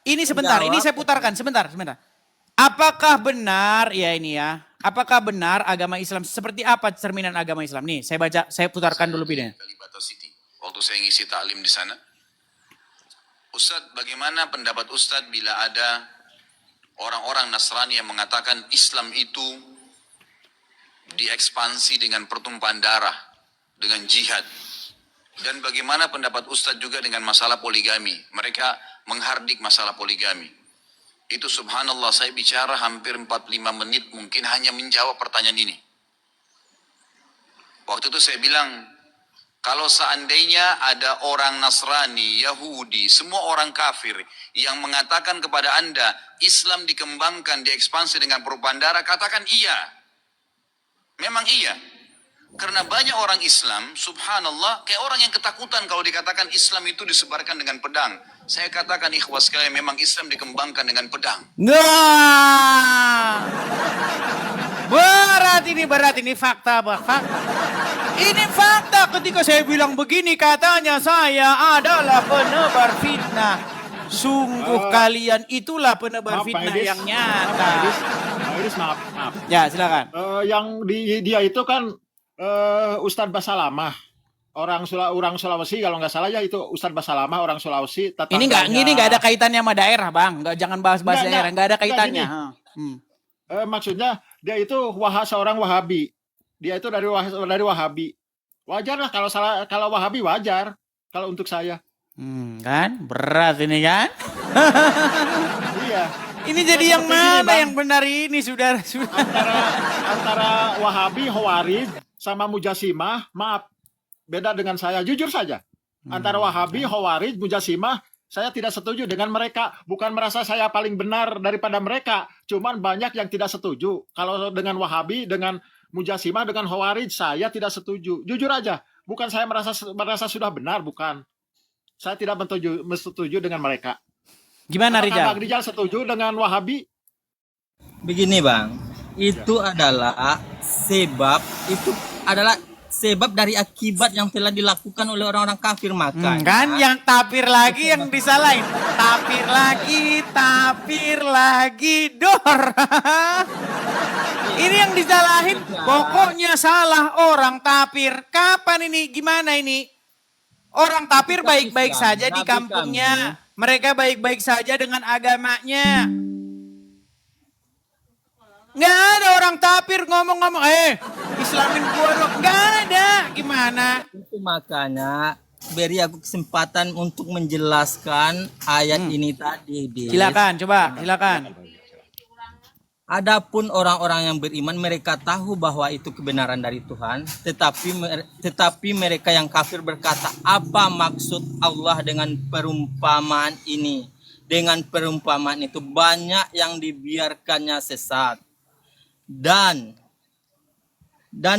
Ini sebentar, ini saya putarkan, sebentar. Apakah benar, ya ini ya, apakah benar agama Islam, seperti apa cerminan agama Islam? Nih, saya putarkan dulu videonya. Waktu saya ngisi taklim di sana, Ustadz, bagaimana pendapat Ustadz bila ada orang-orang Nasrani yang mengatakan Islam itu diekspansi dengan pertumpahan darah, dengan jihad? Dan bagaimana pendapat Ustadz juga dengan masalah poligami? Mereka menghardik masalah poligami. Itu subhanallah, saya bicara hampir 45 menit mungkin hanya menjawab pertanyaan ini. Waktu itu saya bilang, kalau seandainya ada orang Nasrani, Yahudi, semua orang kafir yang mengatakan kepada Anda, Islam dikembangkan, diekspansi dengan perubahan darah, katakan iya. Memang iya. Karena banyak orang Islam, subhanallah, kayak orang yang ketakutan kalau dikatakan Islam itu disebarkan dengan pedang. Saya katakan ikhwas sekalian, memang Islam dikembangkan dengan pedang. Nah, berat ini fakta, fakta. Ini fakta. Ketika saya bilang begini, katanya saya adalah penebar fitnah. Sungguh kalian itulah penebar fitnah yang nyata. Pak Idris, maaf. Ya, silakan. Yang dia itu kan Ustadz Basalamah, orang Sulawesi kalau nggak salah ya, itu Ustadz Basalamah orang Sulawesi. Ini nggak ada kaitannya sama daerah, Bang. Jangan bahas daerah, nggak ada kaitannya. Maksudnya dia itu seorang Wahabi. Dia itu dari Wahabi. Wajar lah kalau Wahabi wajar kalau untuk saya. Kan berat ini kan? Iya. Ini jadi yang mana yang benar ini, saudara? Antara Wahabi, Khawarij, sama Mujasimah, maaf, beda dengan saya, jujur saja. Antara Wahabi, Khawarij, Mujasimah, saya tidak setuju dengan mereka. Bukan merasa saya paling benar daripada mereka, cuman banyak yang tidak setuju. Kalau dengan Wahabi, dengan Mujasimah, dengan Khawarij, saya tidak setuju. Jujur aja, bukan saya merasa sudah benar, bukan. Saya tidak setuju dengan mereka. Gimana Rijal? Bang Rijal setuju dengan Wahabi? Begini Bang, itu adalah sebab dari akibat yang telah dilakukan oleh orang-orang kafir, maka kan yang tapir lagi yang disalahin. Tapir lagi dor. Ini yang disalahin, pokoknya salah orang tapir. Kapan ini? Gimana ini? Orang tapir baik-baik saja di kampungnya. Mereka baik-baik saja dengan agamanya. Nggak ada orang tapir ngomong-ngomong, Islamin gua dong. Nggak ada. Gimana? itu makanya beri aku kesempatan untuk menjelaskan ayat ini tadi. Silakan. Adapun orang-orang yang beriman, mereka tahu bahwa itu kebenaran dari Tuhan, tetapi mereka yang kafir berkata, apa maksud Allah dengan perumpamaan ini? Dengan perumpamaan itu banyak yang dibiarkannya sesat. Dan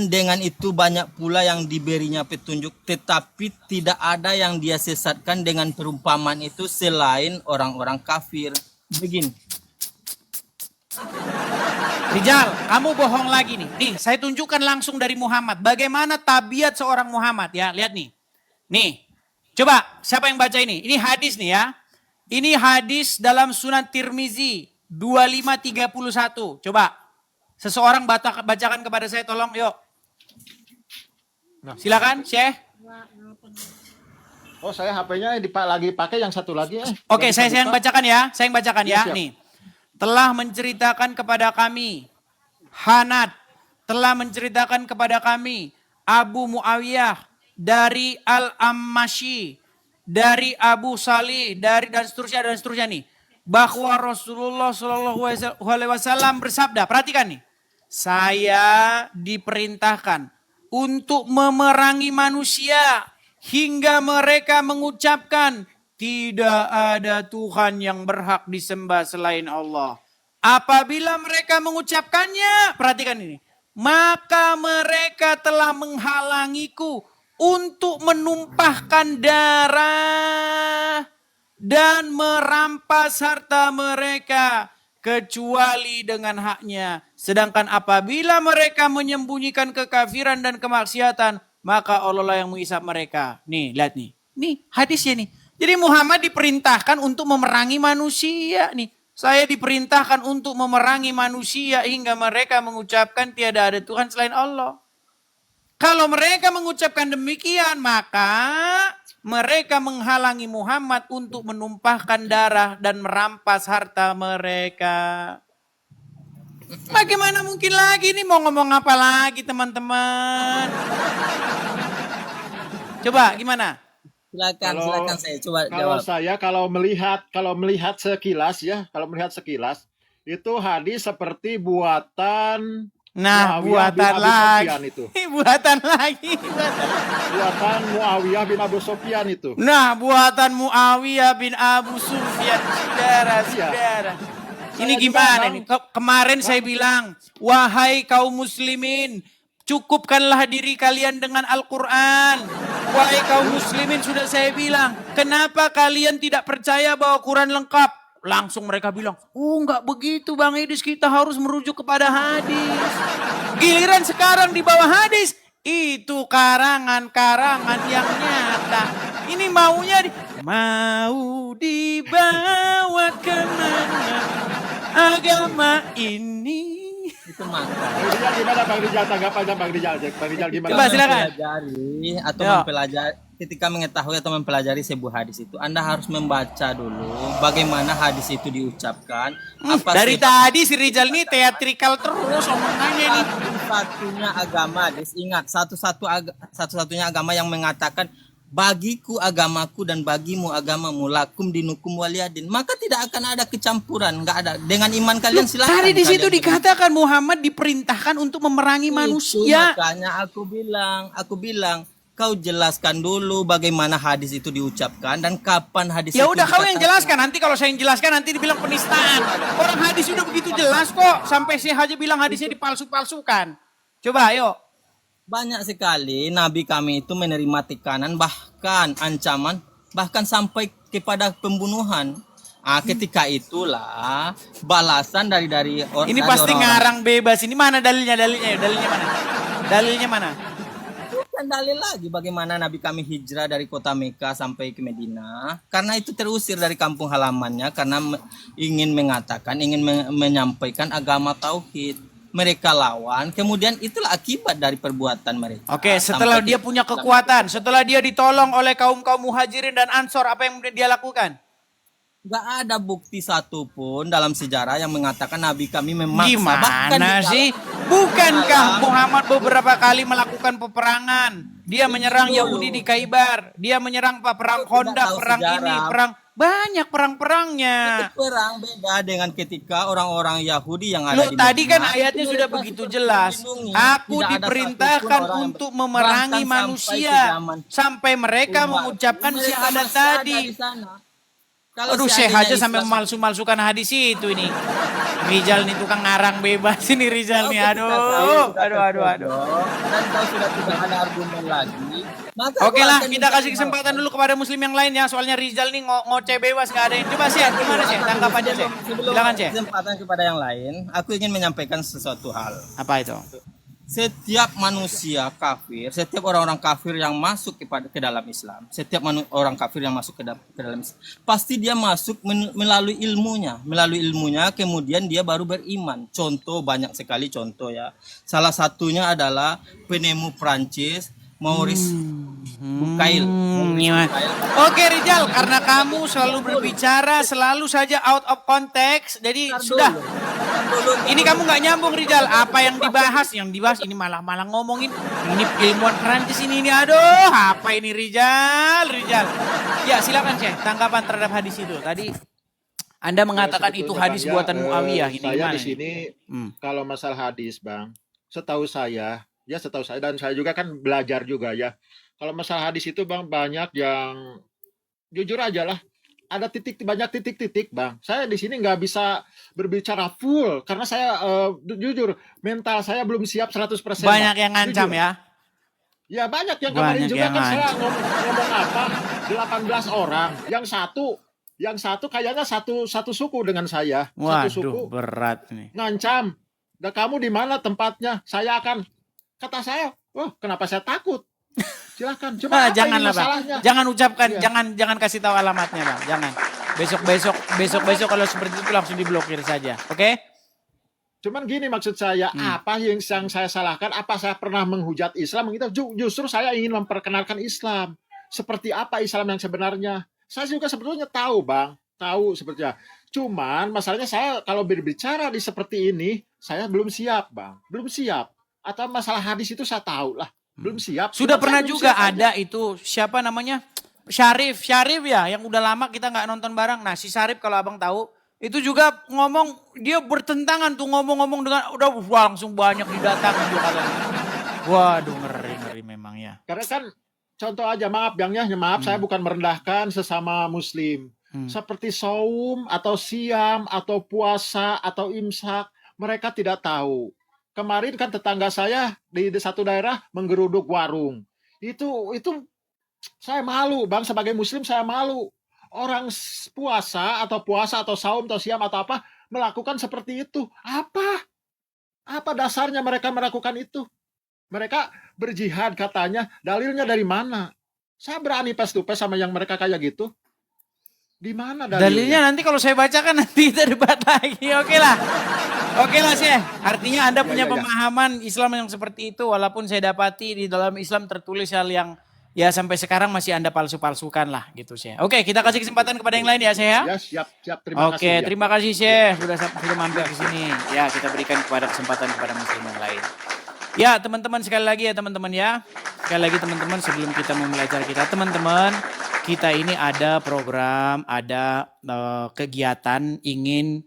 dengan itu banyak pula yang diberinya petunjuk, tetapi tidak ada yang dia sesatkan dengan perumpamaan itu selain orang-orang kafir. Begini. Rijal, kamu bohong lagi nih. Nih, saya tunjukkan langsung dari Muhammad. Bagaimana tabiat seorang Muhammad ya. Lihat nih. Nih, coba siapa yang baca ini? Ini hadis nih ya. Ini hadis dalam Sunan Tirmizi 2531. Coba. Seseorang bacakan kepada saya, tolong yuk. Silakan, Syekh. Oh, saya HP-nya lagi pakai yang satu lagi. Oke, saya yang bacakan ya. Ya, Nih. Telah menceritakan kepada kami Hanad, telah menceritakan kepada kami Abu Muawiyah dari Al-Ammashi, dari Abu Salih, dan seterusnya nih, bahwa Rasulullah SAW bersabda, perhatikan nih, saya diperintahkan untuk memerangi manusia hingga mereka mengucapkan tidak ada Tuhan yang berhak disembah selain Allah. Apabila mereka mengucapkannya, perhatikan ini, maka mereka telah menghalangiku untuk menumpahkan darah dan merampas harta mereka kecuali dengan haknya. Sedangkan apabila mereka menyembunyikan kekafiran dan kemaksiatan, maka Allah lah yang menghisap mereka. Nih, lihat nih. Nih hadisnya nih. Jadi Muhammad diperintahkan untuk memerangi manusia nih. Saya diperintahkan untuk memerangi manusia hingga mereka mengucapkan tiada ada Tuhan selain Allah. Kalau mereka mengucapkan demikian, maka mereka menghalangi Muhammad untuk menumpahkan darah dan merampas harta mereka. Bagaimana mungkin lagi nih, mau ngomong apa lagi teman-teman? Coba gimana? Silakan saya coba Kalau jawab. saya kalau melihat sekilas itu hadis seperti buatan Nah, Muawiyah bin buatan Abu lagi. Sufyan itu. Buatan lagi. Buatan Muawiyah bin Abu Sufyan itu. Nah, buatan Muawiyah bin Abu Sufyan. Saudara. Ini Saya gimana juga, nih? Kemarin saya bilang, wahai kaum muslimin, cukupkanlah diri kalian dengan Al-Quran. Wahai kaum muslimin, sudah saya bilang, kenapa kalian tidak percaya bahwa Quran lengkap? Langsung mereka bilang, oh enggak begitu Bang Idris, kita harus merujuk kepada hadis. Giliran sekarang di bawah hadis, itu karangan-karangan yang nyata. Ini maunya mau dibawa kemana agama ini. Itu maka. Bang Rijal gimana Bang Rijal, tanggapannya Bang Rijal? Bang Rijal gimana? Coba silakan. Mempelajari atau Yo. mempelajari, ketika mengetahui atau mempelajari sebuah hadis itu, Anda harus membaca dulu bagaimana hadis itu diucapkan. Apa Dari sih tadi si Rijal ini teatrikal terus omongannya nih. satu-satunya agama, Des. Ingat, satu-satunya agama yang mengatakan bagiku agamaku dan bagimu agamamu, lakum dinukum waliyadin. Maka tidak akan ada kecampuran, enggak ada. Dengan iman kalian silakan. Tadi di situ kalian dikatakan Muhammad diperintahkan untuk memerangi Itu manusia. makanya aku bilang, kau jelaskan dulu bagaimana hadis itu diucapkan dan kapan hadis Ya itu udah kau yang dikatakan. jelaskan. Nanti kalau saya yang jelaskan nanti dibilang penistaan. Orang hadis udah begitu jelas kok. Sampai saya aja bilang hadisnya dipalsu-palsukan. Coba ayo. Banyak sekali nabi kami itu menerima tekanan, bahkan ancaman, bahkan sampai kepada pembunuhan. Ketika itulah balasan dari Ini dari pasti orang-orang. ngarang bebas. Ini mana dalilnya? Dalilnya mana? Dalilnya mana? Bukan dalil lagi bagaimana nabi kami hijrah dari kota Mekah sampai ke Medina, karena itu terusir dari kampung halamannya karena ingin mengatakan, menyampaikan agama tauhid. Mereka lawan, kemudian itulah akibat dari perbuatan mereka. Oke, setelah Sampai dia punya kekuatan, setelah dia ditolong oleh kaum-kaum muhajirin dan ansor, apa yang dia lakukan? Gak ada bukti satupun dalam sejarah yang mengatakan nabi kami memaksa. Bahkan Gimana di sih? dalam- Bukankah Muhammad beberapa kali melakukan peperangan? Dia menyerang Yahudi di Khaybar, dia menyerang perang Kau tidak Khandaq, tahu perang sejarah. ini, perang banyak perang-perangnya. Perang beda dengan ketika orang-orang Yahudi yang ada Loh, di tadi kan Medina, ayatnya itu sudah mereka begitu seperti jelas. dilindungi. Aku Tidak ada diperintahkan satupun orang yang untuk bahkan memerangi sampai manusia ke zaman sampai mereka umat. mengucapkan Mereka syahadat masih ada tadi. di sana. Kalau Aduh, Syekh seandainya aja sampai Islam- memalsu-malsukan hadis itu ini. Rijal nih tukang ngarang bebas ini Rijal nih. Kalau kita tahu Aduh, sudah aduh. terbodoh, dan kau sudah tidak ada argumen lagi, maka Oke kau lah, akan kita mencari kasih kesempatan dulu kepada muslim yang lain ya. Soalnya Rizal nih ngoceh bebas nggak ada yang. Coba sih, gimana sih? Tanggapannya sih. Sebelum Silakan sih. kesempatan kepada yang lain, aku ingin menyampaikan sesuatu hal. Apa itu? Setiap manusia kafir, setiap orang-orang kafir yang masuk ke dalam Islam, setiap orang kafir yang masuk ke dalam Islam, pasti dia masuk melalui ilmunya, kemudian dia baru beriman. Contoh, banyak sekali contoh ya. Salah satunya adalah penemu Prancis, Maurice Bucaille. Oke Rizal, karena kamu selalu berbicara selalu saja out of context, jadi sudah. Ini kamu nggak nyambung Rizal. Apa yang dibahas? Yang dibahas ini malah ngomongin ini ilmuwan Perancis ini. Aduh, apa ini Rizal? Ya silakan Syekh, tanggapan terhadap hadis itu. Tadi Anda mengatakan itu Sebetulnya, hadis Bang, buatan Muawiyah. Ini saya gimana di sini Hmm. kalau masalah hadis, Bang, setahu saya dan saya juga kan belajar juga ya. Kalau masalah hadis itu, Bang, banyak yang jujur aja lah. Ada banyak titik-titik, Bang. Saya di sini nggak bisa berbicara full karena saya jujur mental saya belum siap 100%. Banyak Bang. yang ngancam Jujur. ya. Ya banyak yang Banyak kemarin juga yang kan saya ngancam. ngomong apa 18 orang. Yang satu kayaknya satu suku dengan saya. Satu suku Waduh, berat nih. ngancam. Dan kamu di mana tempatnya? Saya akan, kata saya, wah kenapa saya takut? Silakan. Cuma apa ini Janganlah bang, masalahnya? jangan ucapkan, Iya. jangan kasih tahu alamatnya bang, jangan. Besok kalau seperti itu langsung diblokir saja, oke? Cuman gini maksud saya, apa yang saya salahkan? Apa saya pernah menghujat Islam? Justru saya ingin memperkenalkan Islam. Seperti apa Islam yang sebenarnya? Saya juga sebetulnya tahu, Bang. Tahu sebetulnya. Cuman masalahnya saya kalau berbicara di seperti ini, saya belum siap, Bang. Belum siap. Atau masalah hadis itu saya tahu lah. Belum siap. Sudah Cuman pernah saya belum juga siap aja. ada itu, siapa namanya? Syarif ya, yang udah lama kita nggak nonton bareng. Nah si Syarif kalau abang tahu, itu juga ngomong, dia bertentangan tuh ngomong-ngomong dengan, udah wah, langsung banyak didatangin juga katanya. Waduh ngeri memang ya. Karena kan contoh aja, maaf Bang ya, maaf saya bukan merendahkan sesama muslim. Seperti saum atau siam atau puasa atau imsak, mereka tidak tahu. Kemarin kan tetangga saya di satu daerah menggeruduk warung. Itu saya malu, Bang, sebagai muslim saya malu. Orang puasa atau saum atau siam atau apa melakukan seperti itu. Apa dasarnya mereka melakukan itu? Mereka berjihad katanya, dalilnya dari mana? Saya berani face to face sama yang mereka kayak gitu. Di mana Dalilnya dalilnya? nanti kalau saya bacakan nanti kita debat lagi, oke lah Syekh. Artinya Anda punya ya. pemahaman Islam yang seperti itu, walaupun saya dapati di dalam Islam tertulis hal yang ya sampai sekarang masih Anda palsu-palsukan lah gitu Syekh. Oke, kita kasih kesempatan kepada yang lain ya Syekh ya. Ya, siap. Terima kasih. Oke, ya. terima kasih Syekh sudah mampir ke sini. Ya, kita berikan kesempatan kepada muslim yang lain. Ya, teman-teman sekali lagi ya teman-teman ya. Sekali lagi teman-teman sebelum kita memulai acara kita, teman-teman, kita ini ada program, ada kegiatan ingin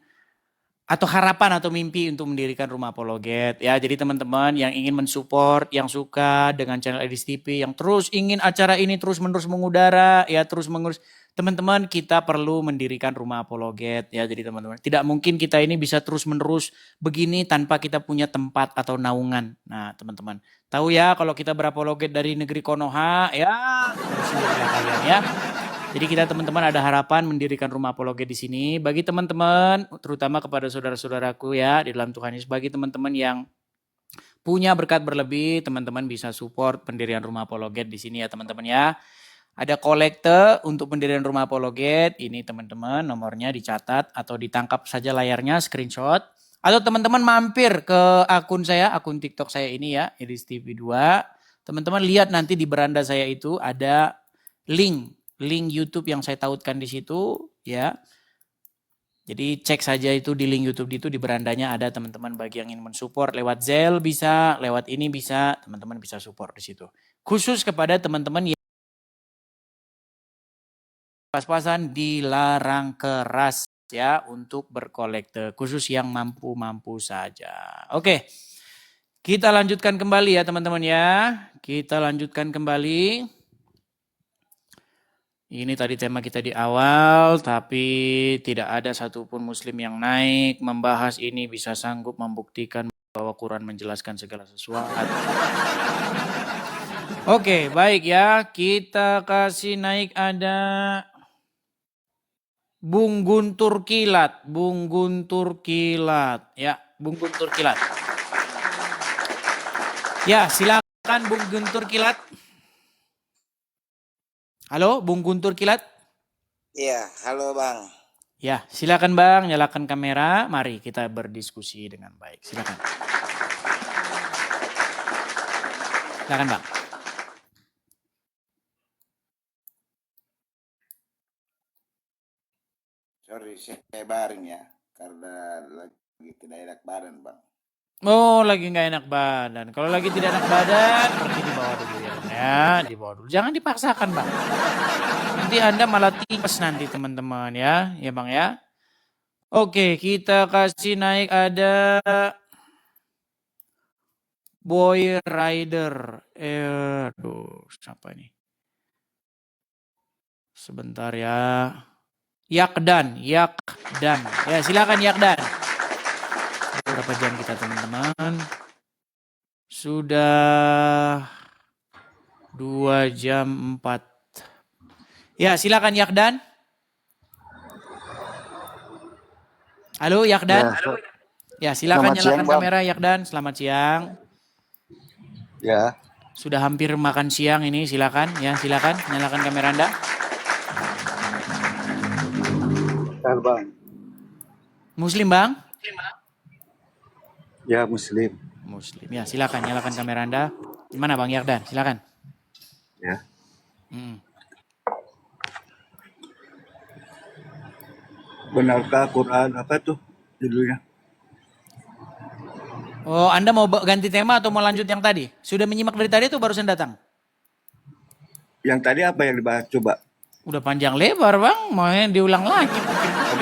atau harapan atau mimpi untuk mendirikan rumah apologet ya. Jadi teman-teman yang ingin mensupport, yang suka dengan channel Edis TV, yang terus ingin acara ini terus-menerus mengudara ya, terus mengurus, teman-teman kita perlu mendirikan rumah apologet ya. Jadi teman-teman, tidak mungkin kita ini bisa terus-menerus begini tanpa kita punya tempat atau naungan. Nah teman-teman, tahu ya kalau kita berapologet dari negeri Konoha ya, sendirilah kalian ya. Jadi kita teman-teman ada harapan mendirikan rumah apologet di sini. Bagi teman-teman, terutama kepada saudara-saudaraku ya di dalam Tuhan Yesus. Bagi teman-teman yang punya berkat berlebih, teman-teman bisa support pendirian rumah apologet di sini ya teman-teman ya. Ada kolekte untuk pendirian rumah apologet. Ini teman-teman nomornya dicatat atau ditangkap saja layarnya, screenshot. Atau teman-teman mampir ke akun saya, akun TikTok saya ini ya, Edis TV 2. Teman-teman lihat nanti di beranda saya itu ada link YouTube yang saya tautkan di situ ya. Jadi cek saja itu di link YouTube itu, di berandanya ada teman-teman. Bagi yang ingin mensupport lewat Zelle bisa, lewat ini bisa, teman-teman bisa support di situ. Khusus kepada teman-teman yang pas-pasan dilarang keras ya untuk berkolekte, khusus yang mampu-mampu saja. Oke. Kita lanjutkan kembali ya teman-teman ya. Kita lanjutkan kembali. Ini tadi tema kita di awal, tapi tidak ada satupun muslim yang naik membahas ini bisa sanggup membuktikan bahwa Quran menjelaskan segala sesuatu. Oke, baik ya. Kita kasih naik ada Bung Guntur Kilat. Ya, Bung Guntur Kilat. Ya, silakan Bung Guntur Kilat. Halo, Bung Guntur Kilat. Iya, halo Bang. Ya, silakan Bang, nyalakan kamera. Mari kita berdiskusi dengan baik. Silakan. Silakan Bang. Sorry, saya baring ya, karena lagi tidak enak badan Bang. Oh, lagi nggak enak badan. Kalau lagi tidak enak badan, berarti dibawa dulu ya, dibawa dulu. Jangan dipaksakan Bang. Nanti Anda malah tipes nanti teman-teman ya, ya Bang ya. Oke, kita kasih naik ada Boy Rider. Aduh, siapa ini? Sebentar ya. Yakdan. Ya silakan Yakdan. Berapa jam kita teman-teman? Sudah 2 jam 4. Ya silakan Yakdan. Halo Yakdan. Ya silakan Selamat nyalakan siang, Bang. kamera Yakdan. Selamat siang. Ya, Sudah hampir makan siang ini, silakan ya, silakan nyalakan kamera Anda. Bang. Muslim, Bang? Ya, Muslim. Muslim. Ya, silakan nyalakan kamera Anda. Gimana Bang Yardan? Silakan. Ya. Benarkah Quran apa tuh judulnya? Oh, Anda mau ganti tema atau mau lanjut yang tadi? Sudah menyimak dari tadi atau barusan datang? Yang tadi apa yang dibahas coba? Udah panjang lebar Bang, mau diulang lagi.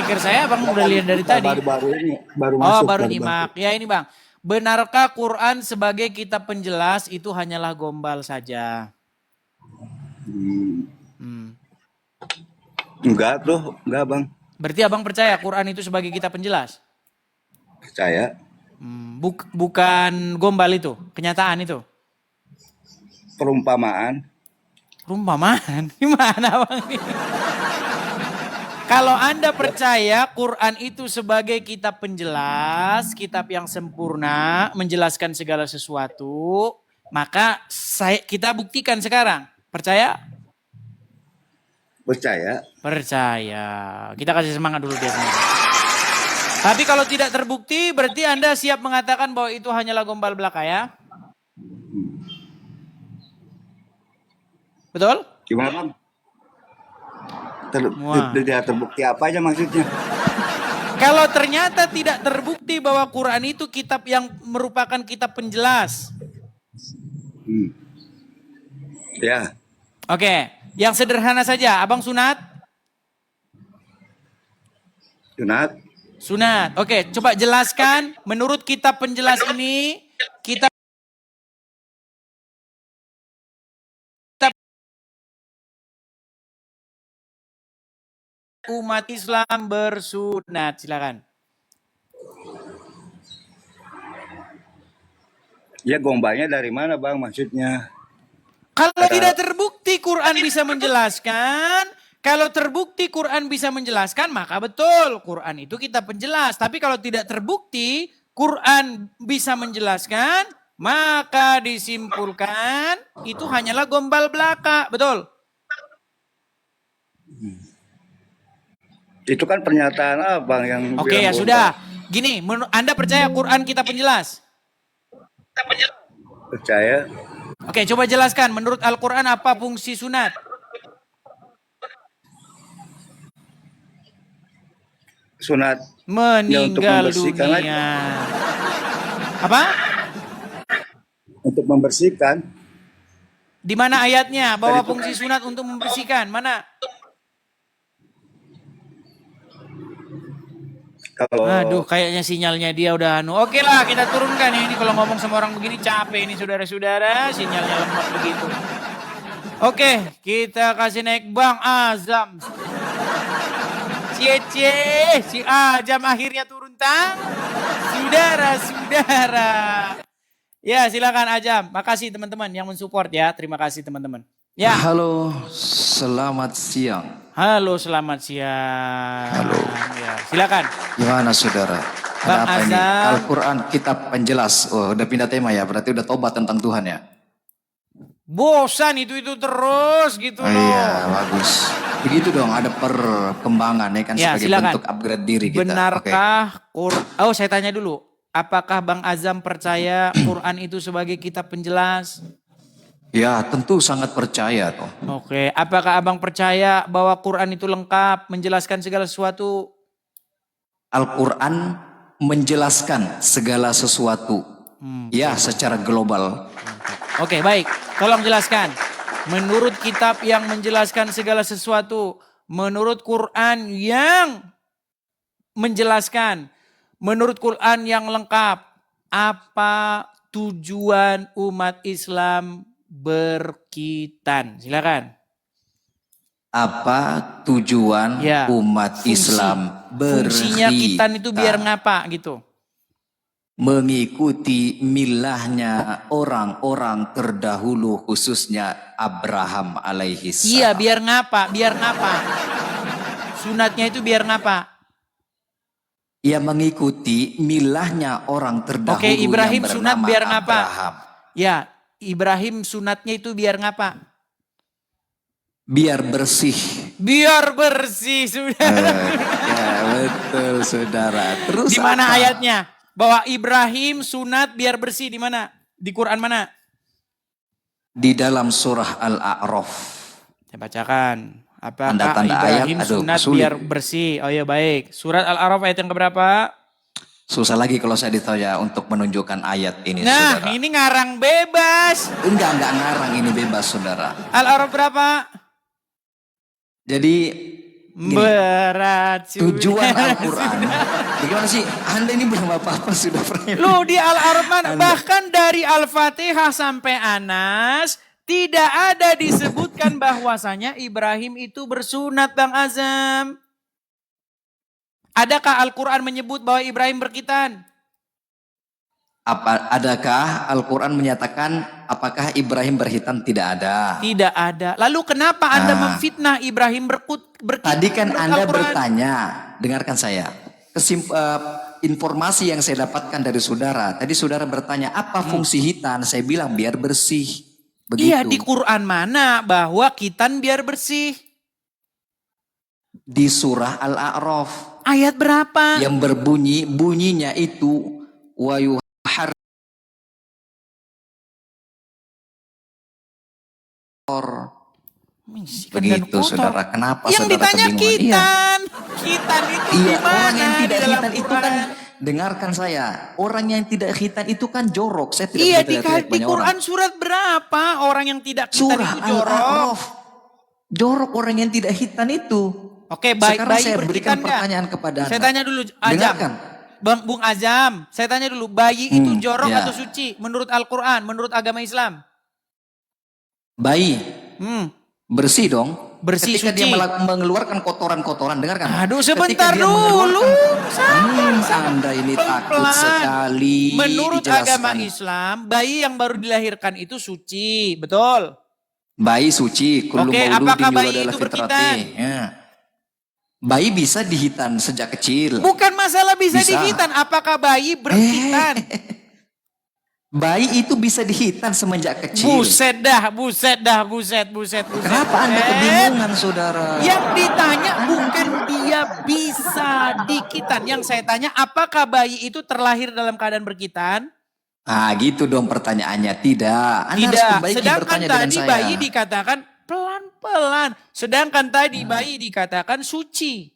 Pikir saya Bang udah lihat dari tadi. Baru-baru ini, baru Oh, masuk. baru nyimak. Ya ini Bang. Benarkah Quran sebagai kitab penjelas itu hanyalah gombal saja? Enggak tuh, enggak Bang. Berarti Abang percaya Quran itu sebagai kitab penjelas? Percaya. Bukan gombal itu, kenyataan itu. Perumpamaan. Perumpamaan? Gimana Bang? Kalau Anda percaya Quran itu sebagai kitab penjelas, kitab yang sempurna, menjelaskan segala sesuatu, maka kita buktikan sekarang. Percaya? Percaya. Percaya. Kita kasih semangat dulu dia sendiri. Tapi kalau tidak terbukti, berarti Anda siap mengatakan bahwa itu hanyalah gombal belaka ya? Betul? Gimana Bang? Wah. Tidak terbukti apa aja maksudnya? Kalau ternyata tidak terbukti bahwa Quran itu kitab yang merupakan kitab penjelas. Ya. Oke, yang sederhana saja. Abang sunat? Sunat. Sunat. Oke, coba jelaskan menurut kitab penjelas ini, kitab umat Islam bersunat. Silakan. Ya gombalnya dari mana Bang maksudnya? Kalau tidak terbukti Quran bisa menjelaskan, kalau terbukti Quran bisa menjelaskan, maka betul Quran itu kitab penjelas. Tapi kalau tidak terbukti Quran bisa menjelaskan, maka disimpulkan itu hanyalah gombal belaka. Betul? Itu kan pernyataan Abang yang Oke ya bilang sudah. Gini, Anda percaya Quran kitab penjelas? Percaya. Oke, coba jelaskan menurut Al-Quran apa fungsi sunat? Sunat Meninggal membersihkan dunia. Apa? untuk membersihkan. Di mana ayatnya bahwa fungsi sunat untuk membersihkan? Mana? Kalau Aduh, kayaknya sinyalnya dia udah anu. Oke lah, kita turunkan ya. Ini kalau ngomong sama orang begini capek ini saudara-saudara. Sinyalnya lemah begitu. Oke, kita kasih naik Bang Azam. Cie, si Azam akhirnya turun tang. Saudara-saudara. Ya, silakan Azam. Makasih teman-teman yang mensupport ya. Terima kasih teman-teman. Ya. Halo, selamat siang. Halo, selamat siang. Halo. Ya, silakan. Gimana saudara? Bang Ada apa ini? Azam. Al-Quran kitab penjelas. Oh, udah pindah tema ya, berarti udah tobat tentang Tuhan ya? Bosan itu terus gitu Oh, loh. iya, bagus. Begitu dong, ada perkembangan ya kan Ya, sebagai silakan. bentuk upgrade diri kita. Oke. Benarkah Oh, saya tanya dulu. Apakah Bang Azam percaya Quran itu sebagai kitab penjelas? Ya, tentu sangat percaya toh. Oke. Apakah Abang percaya bahwa Quran itu lengkap menjelaskan segala sesuatu? Al-Quran menjelaskan segala sesuatu. Ya, secara global. Oke, baik. Tolong jelaskan. Menurut kitab yang menjelaskan segala sesuatu, menurut Quran yang menjelaskan, menurut Quran yang lengkap, apa tujuan umat Islam berkitan? Silakan. Apa tujuan Ya, umat fungsi. Islam Fungsinya kitan itu biar berkitan? ngapa gitu? Mengikuti milahnya orang-orang terdahulu khususnya Abraham alaihi salam. Iya, biar ngapa? Biar ngapa? Sunatnya itu biar ngapa? Ia mengikuti milahnya orang terdahulu Oke, Ibrahim yang sunat bernama biar ngapa? Abraham. Ya, Ibrahim sunatnya itu biar ngapa? Biar bersih. Biar bersih, saudara. Ya, betul, saudara. Terus Di mana apa? ayatnya? Bahwa Ibrahim sunat biar bersih di mana? Di Quran mana? Di dalam surah Al-A'raf. Saya bacakan. Apakah Tanda-tanda Ibrahim ayat, aduh, sunat sulit. biar bersih? Oh ya baik. Surat Al-A'raf ayat yang keberapa? Susah lagi kalau saya ditanya untuk menunjukkan ayat ini, Nah, saudara. ini ngarang bebas. Enggak ngarang, ini bebas, saudara. Al-A'raf berapa? Jadi gini, Berat. tujuan sudah. Al-Quran. Bagaimana sih? Anda ini belum apa-apa sudah pernah. Lu di Al-A'raf mana? Bahkan dari Al-Fatihah sampai Anas tidak ada disebutkan bahwasanya Ibrahim itu bersunat, Bang Azam. Adakah Al-Quran menyebut bahwa Ibrahim berkhitan? Adakah Al-Quran menyatakan apakah Ibrahim berhitan? Tidak ada. Tidak ada. Lalu kenapa Anda memfitnah Ibrahim berkhitan? Tadi kan menurut Anda Al-Quran? bertanya, dengarkan saya. Informasi yang saya dapatkan dari saudara. Tadi saudara bertanya, apa fungsi hitan? Saya bilang biar bersih. Begitu. Iya, di Quran mana bahwa khitan biar bersih? Di surah Al-A'raf. Ayat berapa? Yang bunyinya itu wa yuhar. Begitu saudara. Kenapa yang saudara ditanya kebingungan? Iya. khitan. Khitan itu Iya, gimana orang yang di tidak dalam khitan itu Quran? kan, dengarkan saya, orang yang tidak khitan itu kan jorok. Saya tidak Iya, bisa teriak-teriak di banyak Quran orang. surat berapa orang yang tidak khitan Surah itu jorok? Al-A'raf. Jorok orang yang tidak khitan itu. Oke, baik, Sekarang bayi saya berkhitan berikan nggak? pertanyaan kepada Anda. Saya tanya dulu, Azam. Dengarkan. Bung Azam, saya tanya dulu, bayi itu jorok ya. atau suci menurut Al-Quran, menurut agama Islam? Bayi bersih dong. Bersih, Ketika suci. dia mengeluarkan kotoran-kotoran, dengarkan. Aduh, Ketika sebentar dia dulu. mengeluarkan- Anda ini takut Pelan-pelan. sekali. Menurut dijelaskan. agama Islam, bayi yang baru dilahirkan itu suci, betul? Bayi suci. Kullu Oke, mauludin apakah yuladu bayi ala itu fitrati. berkhitan? Ya. Bayi bisa dihitan sejak kecil. Bukan masalah bisa Bisa. dihitan, apakah bayi berkhitan? Bayi itu bisa dihitan semenjak kecil. Buset dah, buset. Kenapa Anda kebingungan, saudara? Yang ditanya bukan dia bisa dikitan. Yang saya tanya, apakah bayi itu terlahir dalam keadaan berkhitan? Ah, gitu dong pertanyaannya. Tidak. Anda harus Tidak. perbaiki Sedangkan bertanya dengan tadi saya. bayi dikatakan pelan-pelan. Sedangkan tadi bayi dikatakan suci.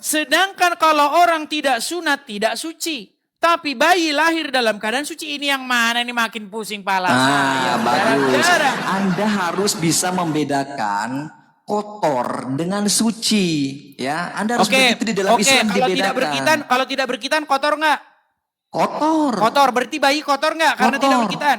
Sedangkan kalau orang tidak sunat tidak suci. Tapi bayi lahir dalam keadaan suci, ini yang mana ini makin pusing pala saya. Bagus. Saudara. Anda harus bisa membedakan kotor dengan suci, ya. Anda harus Oke, begitu di dalam Islam kalau tidak dibedakan. berkhitan, kotor nggak? Kotor. Kotor, berarti bayi kotor nggak? Karena Kotor. tidak berkhitan.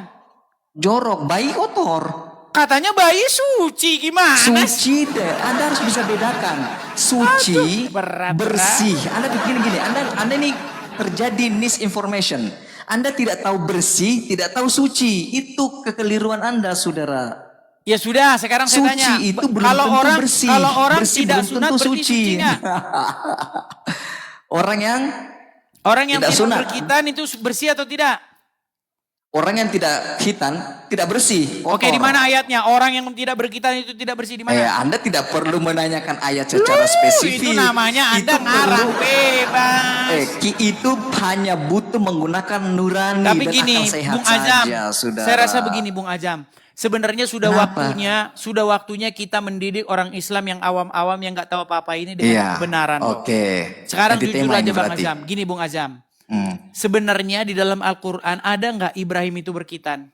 Jorok, bayi kotor. Katanya bayi suci, gimana? Suci deh. Anda harus bisa bedakan. Suci, Aduh, berat. bersih. Anda begini gini. Anda ini terjadi misinformation. Anda tidak tahu bersih, tidak tahu suci. Itu kekeliruan Anda, saudara. Ya sudah, sekarang saya Suci tanya. itu belum kalau tentu orang bersih. kalau orang Bersih tidak belum sunat tentu berarti suci nggak? Orang yang tidak sunat. berkhitan itu bersih atau tidak? Orang yang tidak khitan tidak bersih. Oke, kotor. di mana ayatnya? Orang yang tidak berkhitan itu tidak bersih di mana? Anda tidak perlu menanyakan ayat secara spesifik. Itu namanya Anda Itu ngarang perlu- bebas. Itu hanya butuh menggunakan nurani Tapi dan gini, akal sehat Bung Azam, saja, saudara. saya rasa begini, Bung Azam. Sebenarnya sudah Kenapa? waktunya kita mendidik orang Islam yang awam-awam yang nggak tahu apa-apa ini dengan kebenaran. Oke. Sekarang Ganti jujur tema aja ini Bang berarti. Azam. Gini Bung Azam. Hmm. Sebenarnya di dalam Al-Quran ada nggak Ibrahim itu berkhitan?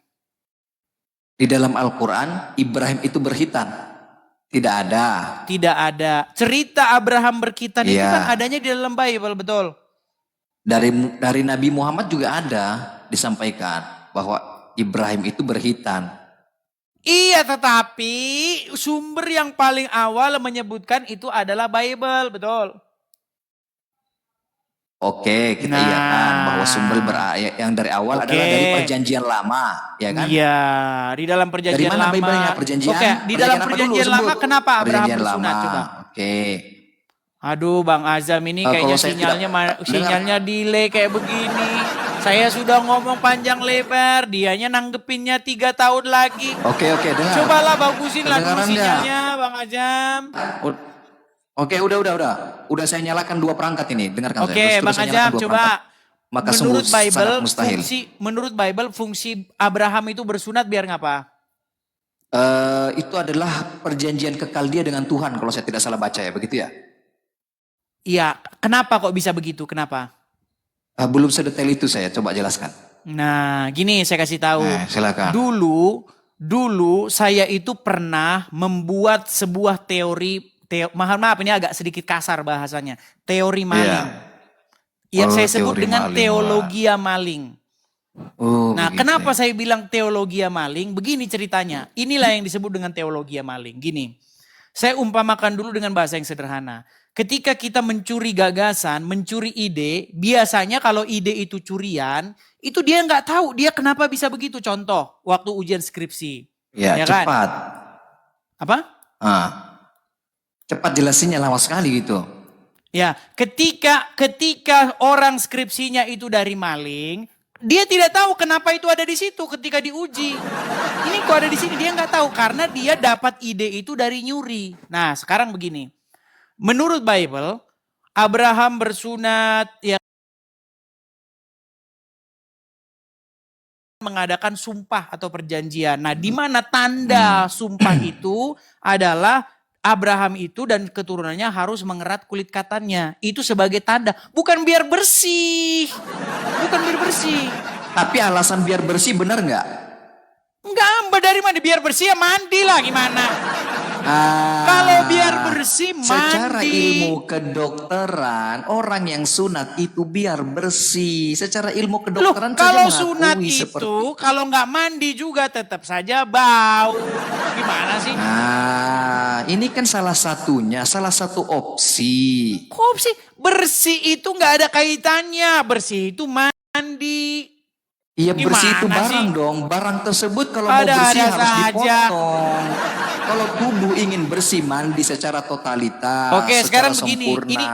Di dalam Al-Quran Ibrahim itu berkhitan. Tidak ada. Tidak ada. Cerita Abraham berkhitan itu Iya. kan adanya di dalam Bible, betul? Dari Nabi Muhammad juga ada disampaikan bahwa Ibrahim itu berkhitan. Iya, tetapi sumber yang paling awal menyebutkan itu adalah Bible, betul? Oke, kita Nah. iakan bahwa sumber yang dari awal Oke. adalah dari perjanjian lama, ya kan? Iya, di dalam perjanjian Dari mana lama. Bible-nya? Perjanjian? Oke, di dalam apa dulu? perjanjian lama Sebut. kenapa Abraham Perjanjian bersunat lama. coba? Oke. Aduh, Bang Azam ini Kalau kayaknya saya sinyalnya tidak- sinyalnya delay kayak begini. Saya sudah ngomong panjang lebar, dianya nanggepinnya 3 tahun lagi. Oke, dengar. Cobalah bagusin lah dulu Kedengaran nggak? sinyalnya, Bang Ajam. Oke, udah. Udah saya nyalakan 2 perangkat ini. Dengarkan saya. Oke, Terus Bang saya Ajam, nyalakan 2 coba. perangkat. Maka Menurut sungguh Bible, sangat mustahil. menurut Bible fungsi Abraham itu bersunat biar ngapa? Itu adalah perjanjian kekal dia dengan Tuhan kalau saya tidak salah baca ya, begitu ya? Iya, kenapa kok bisa begitu? Kenapa? Belum sedetail itu saya coba jelaskan. Nah, gini saya kasih tahu. Silakan. Dulu saya itu pernah membuat sebuah maaf ini agak sedikit kasar bahasanya. Teori maling. Yang saya sebut teori dengan maling, teologia maling. Nah, Begitu. kenapa saya bilang teologia maling? Begini ceritanya. Inilah yang disebut dengan teologia maling. Gini, saya umpamakan dulu dengan bahasa yang sederhana. Ketika kita mencuri gagasan, mencuri ide, biasanya kalau ide itu curian, itu dia nggak tahu dia kenapa bisa begitu. Contoh, waktu ujian skripsi. Ya, Ya kan? cepat. Apa? Cepat jelasinnya lama sekali gitu. Ya, ketika orang skripsinya itu dari maling, dia tidak tahu kenapa itu ada di situ ketika diuji. Ini kok ada di sini, dia nggak tahu karena dia dapat ide itu dari nyuri. Nah, sekarang begini. Menurut Bible, Abraham bersunat ya mengadakan sumpah atau perjanjian. Nah, di mana tanda sumpah itu adalah Abraham itu dan keturunannya harus mengerat kulit katannya. Itu sebagai tanda, bukan biar bersih. Bukan biar bersih. Tapi alasan biar bersih benar nggak? Enggak, dari mana biar bersih ya mandi lah gimana? Kalau biar bersih mandi. Secara ilmu kedokteran, orang yang sunat itu biar bersih. Secara ilmu Loh, kedokteran kalau saja sunat mengakui itu seperti. kalau nggak mandi juga tetap saja bau. Gimana sih? Ini kan salah satunya, salah satu opsi. Kok sih bersih itu nggak ada kaitannya. Bersih itu mandi. Iya, bersih itu Gimana barang sih? dong. Barang tersebut kalau mau bersih Ada-ada harus saja. dipotong. Kalau tubuh ingin bersih, mandi secara totalitas. Oke, sekarang secara begini. sempurna. Ini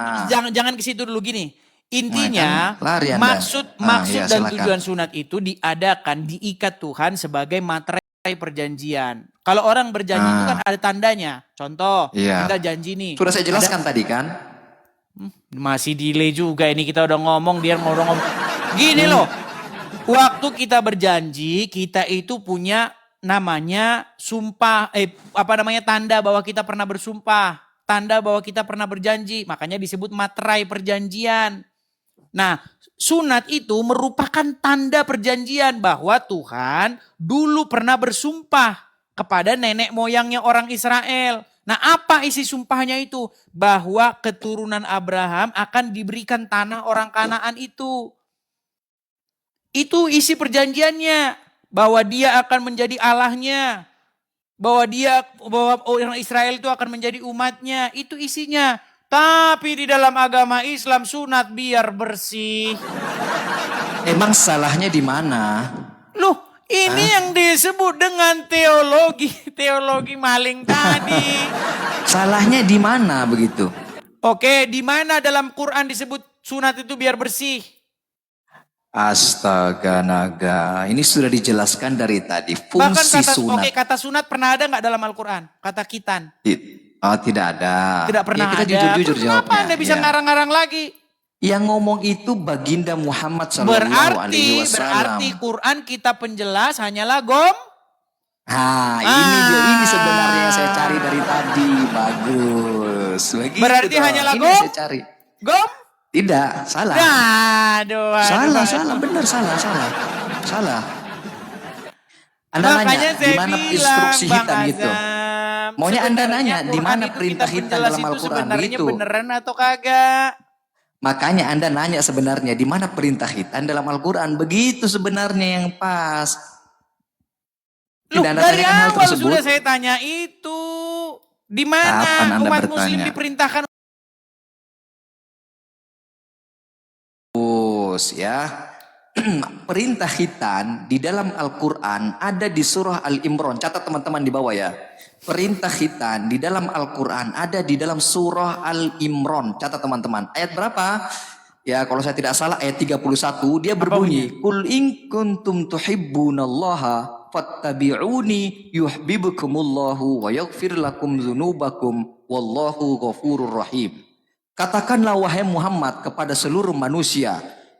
jangan ke situ dulu gini. Intinya Nah, kan lari Anda. maksud Ya, dan silakan. tujuan sunat itu diadakan, diikat Tuhan sebagai materai perjanjian. Kalau orang berjanji itu kan ada tandanya. Contoh, Iya. kita janji nih. Sudah saya jelaskan tadi kan. Masih delay juga ini kita udah ngomong dia mau ngomong. Gini loh. Waktu kita berjanji, kita itu punya namanya sumpah tanda bahwa kita pernah bersumpah, tanda bahwa kita pernah berjanji, makanya disebut materai perjanjian. Nah, sunat itu merupakan tanda perjanjian bahwa Tuhan dulu pernah bersumpah kepada nenek moyangnya orang Israel. Nah, apa isi sumpahnya itu? Bahwa keturunan Abraham akan diberikan tanah orang Kanaan itu. Itu isi perjanjiannya. Bahwa dia akan menjadi Allahnya. Bahwa orang Israel itu akan menjadi umatnya. Itu isinya. Tapi di dalam agama Islam sunat biar bersih. Emang salahnya di mana? Loh, ini yang disebut dengan teologi maling tadi. Salahnya di mana begitu? Oke, di mana dalam Quran disebut sunat itu biar bersih? Astaga naga, ini sudah dijelaskan dari tadi. Bahkan Fungsi sunat. kata sunat pernah ada nggak dalam Al-Quran? Kata kitan. Tidak ada. Tidak pernah Ya, kita ada. jujur-jujur Kenapa jawabnya. Anda bisa Ya. ngarang-ngarang lagi? Yang ngomong itu baginda Muhammad Sallallahu Alaihi Wasallam. Berarti Quran kita penjelas hanyalah Ini sebenarnya yang saya cari dari tadi. Bagus. Begitu Berarti dong. hanyalah Ini yang saya cari. gom? Tidak, salah. Aduh. Salah, benar salah. Anda Makanya nanya saya di mana bilang, instruksi Bang hitam gitu. Azam, Maunya Anda sebenarnya nanya di Quran mana itu perintah kita hitam penjelas dalam itu Al-Quran sebenarnya gitu. beneran atau kagak? Makanya Anda nanya sebenarnya di mana perintah hitam dalam Al-Quran. Begitu sebenarnya yang pas. Loh, Tidak Anda dari tanyakan hal awal tersebut. sudah saya tanya itu. Di Kapan mana Anda umat bertanya? muslim diperintahkan Ya, perintah hitam di dalam Al-Quran ada di surah Al-Imran. Catat teman-teman di bawah ya. Perintah hitam di dalam Al-Quran ada di dalam surah Al-Imran. Catat teman-teman. Ayat berapa? Ya, kalau saya tidak salah ayat 31 dia berbunyi, "Qul in kuntum tuhibbunallaha fattabi'uni yuhibbukumullahu wa yaghfir lakum dzunubakum wallahu ghafurur rahim." Katakanlah wahai Muhammad kepada seluruh manusia,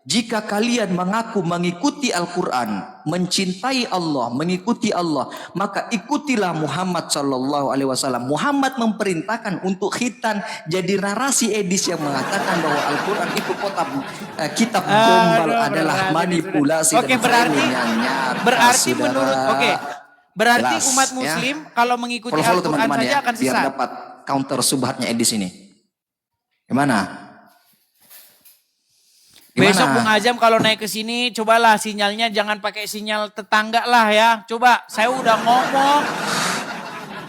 jika kalian mengaku mengikuti Al-Quran, mencintai Allah, mengikuti Allah, maka ikutilah Muhammad Sallallahu Alaihi Wasallam. Muhammad memerintahkan untuk khitan, jadi narasi edis yang mengatakan bahwa Al-Quran itu kitab gombal adalah manipulasi Oke, dan framing yang nyata, berarti saudara. menurut berarti Jelas, umat ya. Muslim kalau mengikuti Follow-follow Al-Quran teman-teman saja ya, akan biar sesat. dapat counter subhatnya edis ini. Gimana? Besok Bung Azam kalau naik ke sini, cobalah sinyalnya jangan pakai sinyal tetangga lah ya. Coba, saya udah ngomong.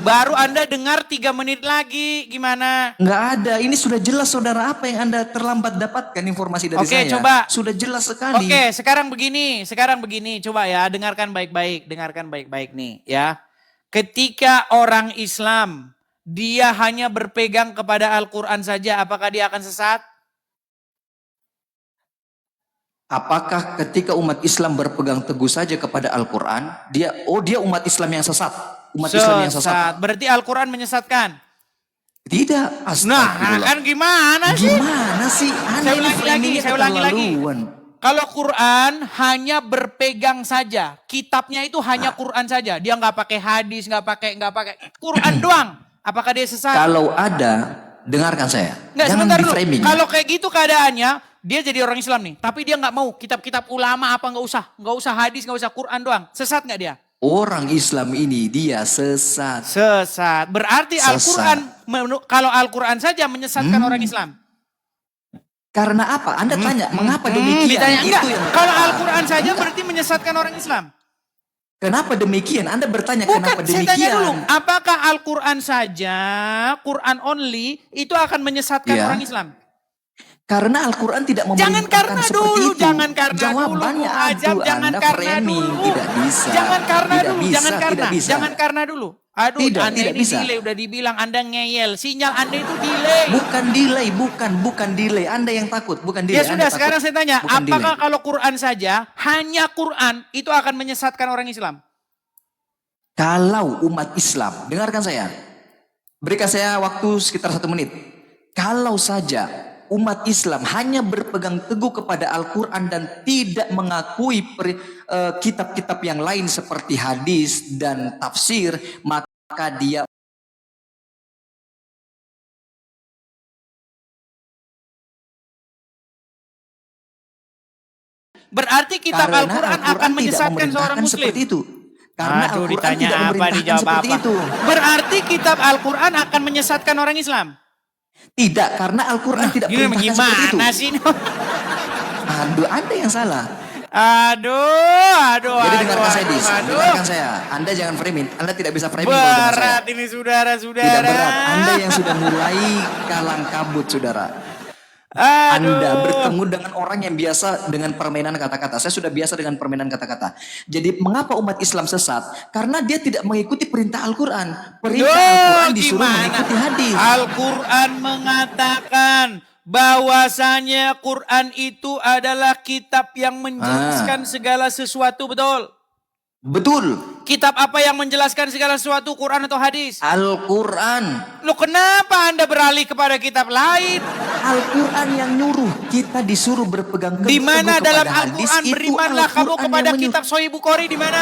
Baru Anda dengar 3 menit lagi, gimana? Nggak ada, ini sudah jelas saudara, apa yang Anda terlambat dapatkan informasi dari saya. Oke, coba. Sudah jelas sekali. Oke, sekarang begini, coba ya, dengarkan baik-baik nih ya. Ketika orang Islam, dia hanya berpegang kepada Al-Quran saja, apakah dia akan sesat? Apakah ketika umat Islam berpegang teguh saja kepada Al-Quran, dia umat Islam yang sesat? Umat Islam yang sesat. Berarti Al-Quran menyesatkan? Tidak, Nah, astagfirullah. kan gimana sih? Gimana sih? Anda ini framingnya Saya ulangi lagi. keterlaluan. Kalau Quran hanya berpegang saja, kitabnya itu hanya Quran saja. Dia nggak pakai hadis, nggak pakai Quran doang. Apakah dia sesat? Kalau ada, dengarkan saya. Nggak, Jangan sebentar di dulu. framing. Kalau kayak gitu keadaannya, dia jadi orang Islam nih. Tapi dia nggak mau kitab-kitab ulama apa nggak usah hadis, nggak usah Quran doang. Sesat nggak dia? Orang Islam ini dia sesat. Sesat. Berarti Sesat. Al-Quran, kalau Al-Quran saja menyesatkan orang Islam. Karena apa? Anda tanya, mengapa demikian? Ditanya, Itu enggak. yang Kalau Al-Quran saja berarti menyesatkan orang Islam. Kenapa demikian? Anda bertanya Bukan, kenapa saya demikian? tanya dulu. Apakah Al-Quran saja, Quran only, itu akan menyesatkan Iya. orang Islam? Karena Al-Quran tidak Jangan memerintahkan karena seperti dulu, itu. jangan karena Jawabannya dulu. Bung Ajam, aduh, jangan Anda karena framing. dulu. Tidak bisa. Jangan karena Tidak dulu, bisa, jangan karena. tidak bisa. Jangan karena dulu. Aduh, Tidak, Anda tidak ini bisa. delay, udah dibilang Anda ngeyel. Sinyal Anda itu delay. Bukan delay, bukan delay. Anda yang takut, bukan delay. Ya sudah, Anda sekarang takut. saya tanya, Bukan apakah delay. kalau Quran saja, hanya Quran, itu akan menyesatkan orang Islam? Kalau umat Islam, dengarkan saya. Berikan saya waktu sekitar 1 menit. Kalau saja umat Islam hanya berpegang teguh kepada Al-Quran dan tidak mengakui kitab-kitab yang lain seperti hadis dan tafsir, maka dia Berarti kitab karena Al-Quran akan Al-Quran tidak menyesatkan seorang memerintahkan Muslim. seperti itu. Karena Aduh, Al-Quran ditanya tidak apa, memerintahkan dijawab seperti apa. itu. Berarti kitab Al-Quran akan menyesatkan orang Islam. Tidak, karena Al-Quran tidak perintahkan seperti itu. Gimana sih? Aduh, Anda yang salah. Aduh. Jadi dengarkan saya, Dis. Dengarkan saya. Anda jangan framing. Anda tidak bisa framing kalau dengan saya. Berat ini saudara-saudara. Tidak berat. Anda yang sudah mulai kalang kabut, saudara. Aduh. Anda bertemu dengan orang yang biasa dengan permainan kata-kata. Saya sudah biasa dengan permainan kata-kata. Jadi mengapa umat Islam sesat? Karena dia tidak mengikuti perintah Al-Quran. Perintah Al-Quran disuruh mengikuti hadis. Al-Quran mengatakan bahwasanya Quran itu adalah kitab yang menjelaskan segala sesuatu, betul? Betul. Kitab apa yang menjelaskan segala sesuatu, Quran atau hadis? Al-Quran. Loh, kenapa Anda beralih kepada kitab lain? Al-Quran yang nyuruh. Kita disuruh berpegang teguh Di mana kepada dalam hadis. Al-Quran Itu berimanlah kamu Al-Quran kepada yang kitab Sahih Bukhari, di mana?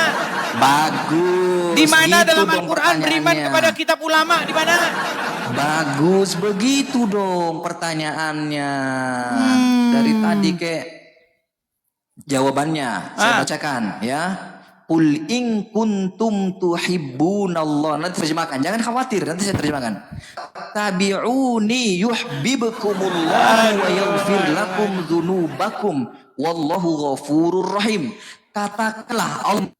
Bagus. Di mana Gitu dalam dong Al-Quran beriman pertanyaannya. kepada kitab ulama, di mana? Bagus, begitu dong pertanyaannya. Dari tadi kayak jawabannya saya bacakan ya. Qul in kuntum tuhibbunallah. Nanti terjemahkan, jangan khawatir, nanti saya terjemahkan. Tabi'uni yuhibbukumullah wa yaghfir lakum dzunubakum wallahu ghafurur rahim. Katakanlah Allah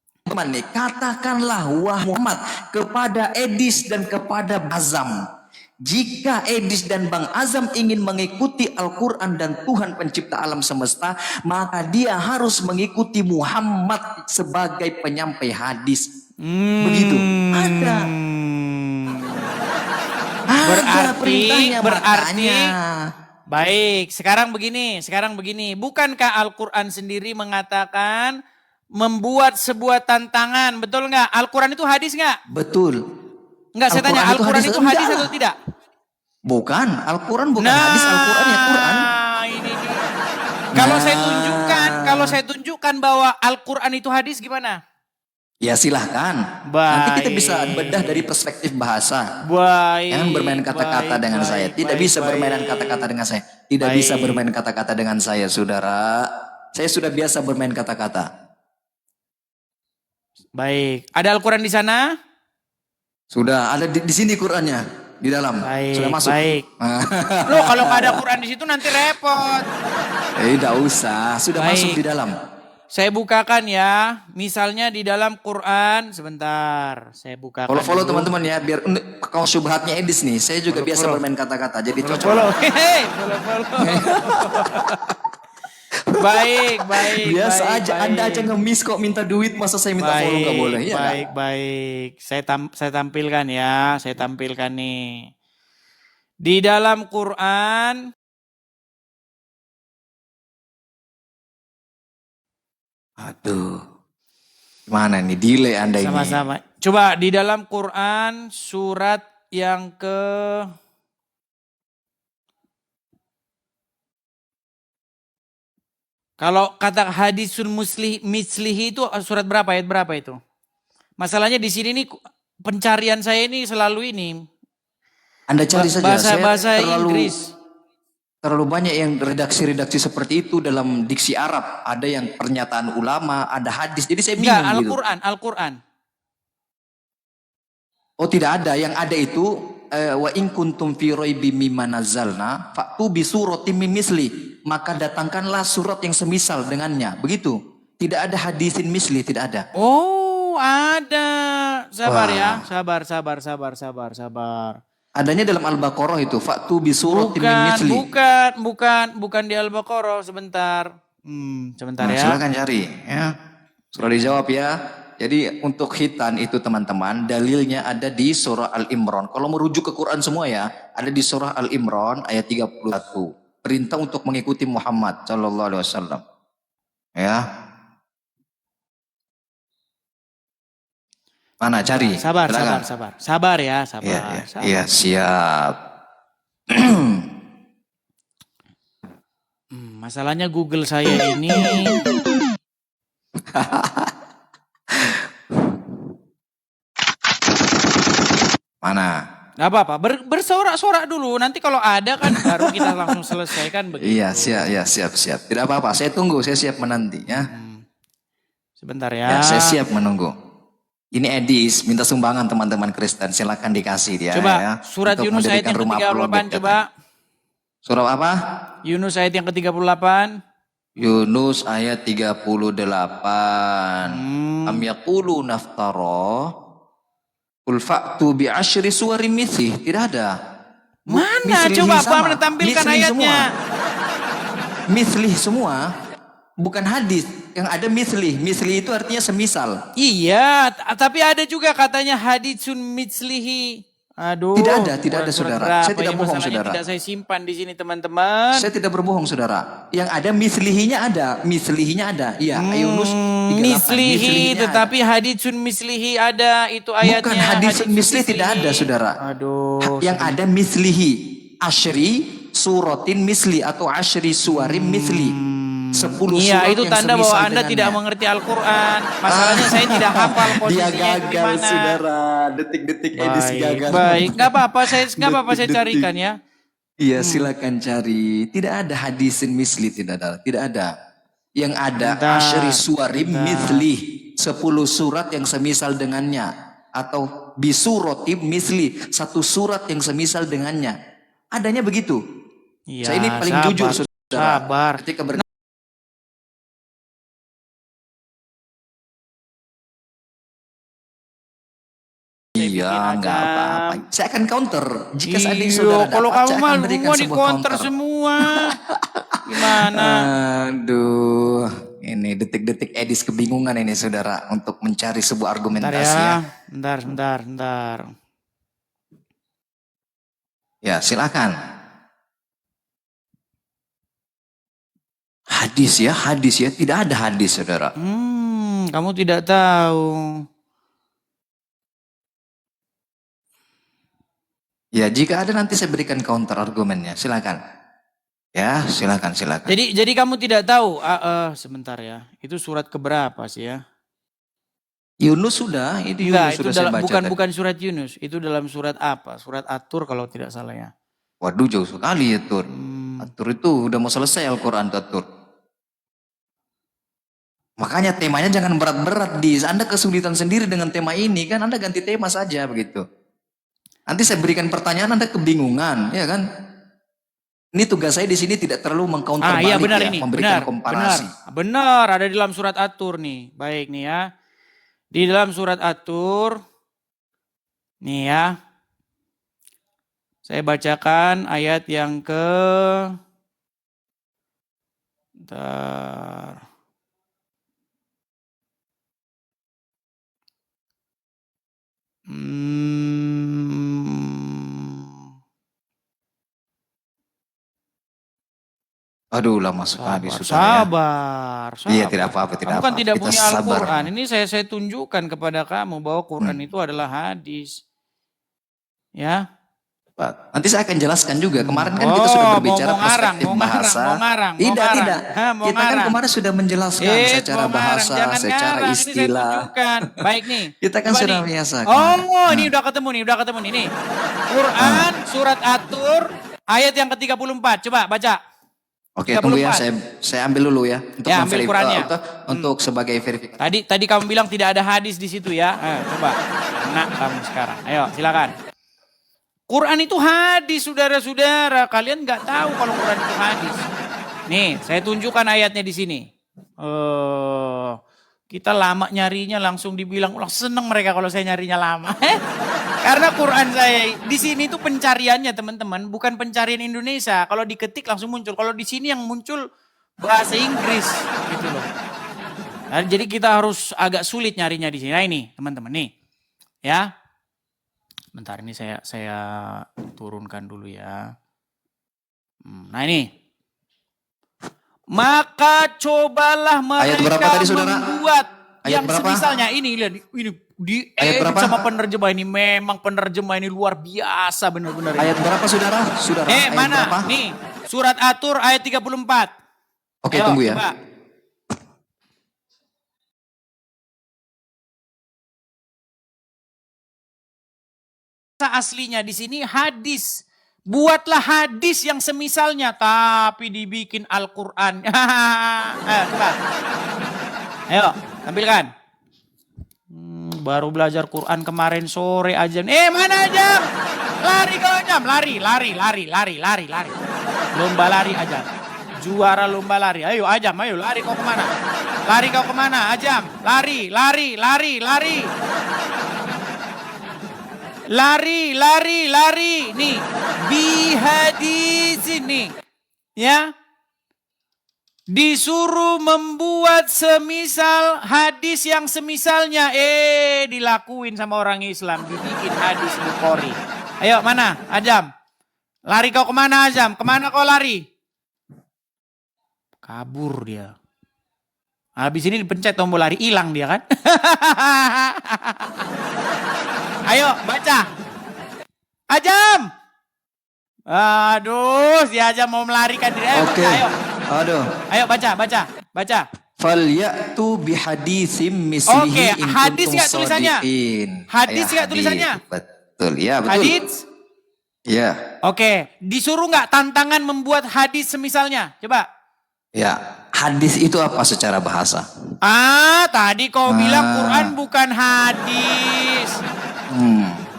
katakanlah wahai Muhammad kepada Edis dan kepada Azam. Jika Edis dan Bang Azam ingin mengikuti Al-Quran dan Tuhan pencipta alam semesta, maka dia harus mengikuti Muhammad sebagai penyampai hadis. Begitu. Ada perintahnya, makanya. Baik, sekarang begini. Bukankah Al-Quran sendiri mengatakan membuat sebuah tantangan, betul nggak? Al-Quran itu hadis nggak? Betul. Nggak, saya tanya, Al-Quran itu hadis Enggak atau lah. tidak? Bukan, Al-Quran bukan hadis, Al-Quran ya Quran. Ini dia. Kalau saya tunjukkan bahwa Al-Quran itu hadis gimana? Ya silahkan. Nanti kita bisa bedah dari perspektif bahasa. Baik. Jangan bermain kata-kata dengan saya. Tidak bisa bermain kata-kata dengan saya. Tidak bisa bermain kata-kata dengan saya, saudara. Saya sudah biasa bermain kata-kata. Baik. Ada Al-Quran di sana? Sudah ada di sini Qurannya di dalam. Baik. Sudah masuk. Baik. Loh, kalau nggak ada Quran di situ nanti repot. Tidak usah. Sudah Baik. masuk di dalam. Saya bukakan ya. Misalnya di dalam Quran. Sebentar. Saya bukakan. Follow dulu. teman-teman ya. Biar kalau syubhatnya Edis nih. Saya juga biasa bermain kata-kata. Jadi cocok. Follow. Hehe, follow. Baik. Biasa baik, aja. baik. Anda aja ngemis kok minta duit. Masa saya minta follow nggak boleh? Ya, kan? Baik. Saya tampilkan ya. Saya tampilkan nih. Di dalam Quran. Aduh. Gimana nih? Delay Anda ini. Sama-sama. Coba di dalam Quran surat yang ke... Kalau kata hadisun mislihi itu surat berapa, ayat berapa itu? Masalahnya di sini nih pencarian saya ini selalu ini. Anda cari saja. Bahasa Inggris. Terlalu banyak yang redaksi-redaksi seperti itu dalam diksi Arab. Ada yang pernyataan ulama, ada hadis. Jadi saya bingung gitu. Al-Quran. Oh tidak ada. Yang ada itu wa in kuntum fi raibim mimma nazzalna fa'tu bi suratin min misli, maka datangkanlah surat yang semisal dengannya. Begitu. Tidak ada hadisin misli, tidak ada. Oh, ada. Sabar Wah. ya. Sabar. Adanya dalam Al-Baqarah itu fa'tu bi suratin min misli. Bukan di Al-Baqarah, sebentar. Sebentar Nah, ya. silakan cari ya. Sudah dijawab ya. Jadi untuk khitan itu teman-teman dalilnya ada di surah Al-Imran. Kalau merujuk ke Quran semua ya, ada di surah Al-Imran ayat 31. Perintah untuk mengikuti Muhammad sallallahu alaihi wasallam. Ya. Mana cari? Sabar ya. Iya, siap. Masalahnya Google saya ini. Mana? Gak apa-apa, bersorak-sorak dulu. Nanti kalau ada kan baru kita langsung selesaikan begitu. Iya, siap. Tidak apa-apa, saya tunggu, saya siap menanti ya. Sebentar Ya, ya. saya siap menunggu. Ini Edis, minta sumbangan teman-teman Kristen, silakan dikasih dia Coba ya. surat Untuk Yunus ayat mendirikan yang rumah ke-38 Apollo coba. Surah apa? Yunus ayat yang ke-38. Yunus ayat 38. Am yaqulu naftara Qul fa'tu bi asyri suwarin mithli. Tidak ada. Mana? Mislihi Coba sama. Pak tampilkan Mislihi ayatnya. Semua. Misli semua. Bukan hadis. Yang ada misli. Misli itu artinya semisal. Iya, tapi ada juga katanya hadisun mitslihi. Aduh. Tidak ada, surat saudara. berapa Saya tidak ya? bohong, Masalahnya saudara. Tidak saya simpan di sini teman-teman. Saya tidak berbohong, saudara. Yang ada mislihinya ada. Mislihinya ada. Iya, Yunus 38. Mislihi, Mislihinya tetapi hadisun mislihi ada. Itu ayatnya. Bukan hadisun misli mislihi. tidak ada, saudara. Aduh. Yang ada mislihi. Asyri suratin misli atau asyri suwarim misli. 10 Iya, surat itu yang tanda semisal bahwa Anda dengannya. tidak mengerti Al-Quran. Masalahnya saya tidak hafal Dia posisinya itu di gagal, mana. saudara. Detik-detik Edis gagal. Baik. Nggak apa-apa, saya Detik-detik. carikan ya. Iya, silakan cari. Tidak ada hadisin misli, tidak ada. Yang ada Bentar, asyri suwarim misli. 10 surat yang semisal dengannya. Atau bisurotim misli. 1 surat yang semisal dengannya. Adanya begitu. Iya, Saya ini paling sabar, jujur, saudara. Sabar. Ketika Iya, bikin nggak aja. apa-apa. Saya akan counter. Jika seandainya Iya, saudara kalau dapat, kamu saya mah akan berikan mau sebuah di-counter counter. semua. Gimana? Aduh, ini detik-detik Edis kebingungan ini saudara untuk mencari sebuah Bentar argumentasi ya. ya. Bentar. Ya, silakan. hadis ya. Tidak ada hadis, saudara. Kamu tidak tahu. Ya, jika ada nanti saya berikan counter argumennya. Silakan. Ya, silakan. Jadi kamu tidak tahu. Sebentar ya. Itu surat keberapa sih ya? Yunus sudah, itu Yunus Enggak, itu sudah saya baca tadi. bukan surat Yunus. Itu dalam surat apa? Surat At-Tur kalau tidak salah ya. Waduh, jauh sekali ya, Tur. Tur itu udah mau selesai Al-Quran, Tur. Makanya temanya jangan berat-berat, Anda kesulitan sendiri dengan tema ini, kan Anda ganti tema saja begitu. Nanti saya berikan pertanyaan, Anda kebingungan, ya kan? Ini tugas saya di sini tidak terlalu mengcounter balik iya benar ya, ini. memberikan komparasi. Benar, ada di dalam surat At-Tur nih. Baik nih ya. Di dalam surat At-Tur, nih ya. Saya bacakan ayat yang Bentar. Aduh, lama sekali sudah ya. Sabar. Iya, tidak apa-apa, tidak Kamu kan apa-apa. tidak Kita punya sabar. Al-Quran. Ini saya tunjukkan kepada kamu bahwa Quran itu adalah hadis. Ya. Nanti saya akan jelaskan juga. Kemarin kan kita sudah berbicara perspektif bahasa. Tidak. Kita kan kemarin sudah menjelaskan secara bahasa, secara istilah. Baik nih. Kita kan Coba sudah nih. biasa. Ini udah ketemu nih, nih. Quran surat At-Tur ayat yang ke-34. Coba baca. Oke, tunggu ya. Saya ambil dulu ya untuk Ya, ambil Qurannya. untuk sebagai verifikasi. Tadi kamu bilang tidak ada hadis di situ ya. Coba. Nah, kamu sekarang. Ayo, silakan. Quran itu hadis, saudara-saudara. Kalian nggak tahu kalau Quran itu hadis. Nih, saya tunjukkan ayatnya di sini. Kita lama nyarinya langsung dibilang, wah seneng mereka kalau saya nyarinya lama. Karena Quran saya di sini itu pencariannya teman-teman, bukan pencarian Indonesia. Kalau diketik langsung muncul. Kalau di sini yang muncul bahasa Inggris gitu loh. Nah, jadi kita harus agak sulit nyarinya di sini. Nah ini teman-teman nih, ya. Bentar ini saya turunkan dulu ya. Nah ini. Maka cobalah mereka membuat yang semisalnya ini lihat ini diedit sama penerjemah ini, memang penerjemah ini luar biasa benar-benar. Ayat berapa saudara? Ayat mana? berapa? Nih surat At-Tur ayat 34. Oke, tunggu ya. Coba. Aslinya di sini hadis. Buatlah hadis yang semisalnya, tapi dibikin Al-Quran. Coba. Ayo, tampilkan. Baru belajar Quran kemarin sore aja. Mana Ajam? Lari kau Ajam. Lari. Lomba lari Ajam. Juara lomba lari. Ayo Ajam, ayo lari kau kemana? Lari kau kemana Ajam? Lari. Lari. Nih. Bihadis ini. Ya. Disuruh membuat semisal hadis yang semisalnya. Dilakuin sama orang Islam. Dibikin hadis Bukhari. Ayo mana Ajam? Lari kau kemana Ajam? Kemana kau lari? Kabur dia. Habis ini dipencet tombol lari. Hilang dia kan. Ayo baca. Ajam. Aduh, si Ajam mau melarikan diri. Oke. Ayo. Ayo baca. Falyatu bihaditsim mislihi. Oke, hadis enggak tulisannya? Hadis enggak tulisannya? Betul, ya betul. Hadis? Ya. Oke, disuruh enggak tantangan membuat hadis semisalnya? Coba. Ya, hadis itu apa secara bahasa? Tadi kau bilang Quran bukan hadis.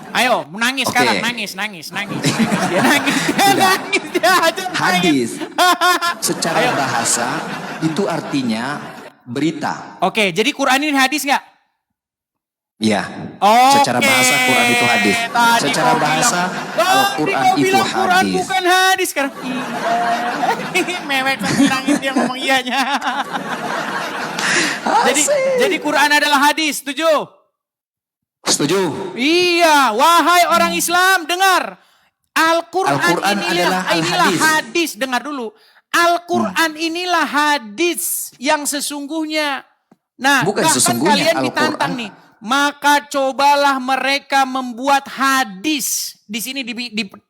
Ayo, nangis sekarang, nangis. Dia nangis. Dia aja hadis. Secara bahasa itu artinya berita. Oke, jadi Quran ini hadis nggak? Iya. Secara bahasa Quran itu hadis. Secara bahasa Al-Quran itu hadis. Quran bukan hadis sekarang. Mewek nangis dia ngomong iyanya. Jadi Quran adalah hadis, setuju? Setuju. Iya, wahai orang Islam, dengar. Al-Quran inilah hadis. Dengar dulu. Al-Quran inilah hadis yang sesungguhnya. Nah, Bukan bahkan sesungguhnya kalian Al-Quran. ditantang nih. Maka cobalah mereka membuat hadis. Di sini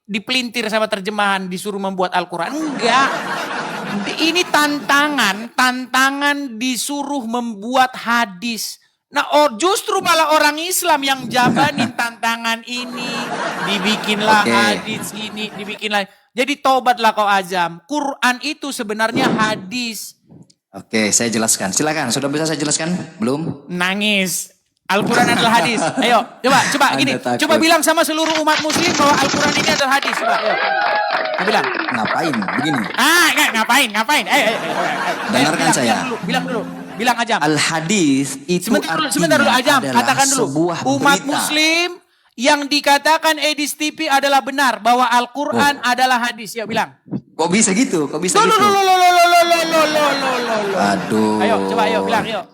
dipelintir sama terjemahan, disuruh membuat Al-Quran. Enggak. Ini tantangan disuruh membuat hadis. Nah, justru malah orang Islam yang jabanin tantangan ini. Dibikinlah Oke. hadis ini, dibikinlah. Jadi tobatlah kau Azam. Quran itu sebenarnya hadis. Oke, saya jelaskan. Silakan, sudah bisa saya jelaskan? Belum? Nangis. Al-Quran adalah hadis. Ayo, coba gini. Anda takut. Coba bilang sama seluruh umat muslim bahwa Al-Quran ini adalah hadis. Coba, ayo. Kau bilang. Ngapain? Begini. Ngapain? Ayo. Dengarkan saya. Bilang dulu. Bilang Ajam. Al-hadis itu Sebentar dulu Ajam. adalah Katakan dulu. sebuah Umat berita. muslim yang dikatakan Edis TV adalah benar. Bahwa Al-Quran adalah hadis. Yuk bilang. Kok bisa gitu? Kok bisa Loh. gitu? Aduh. Ayo, coba ayo bilang, yuk.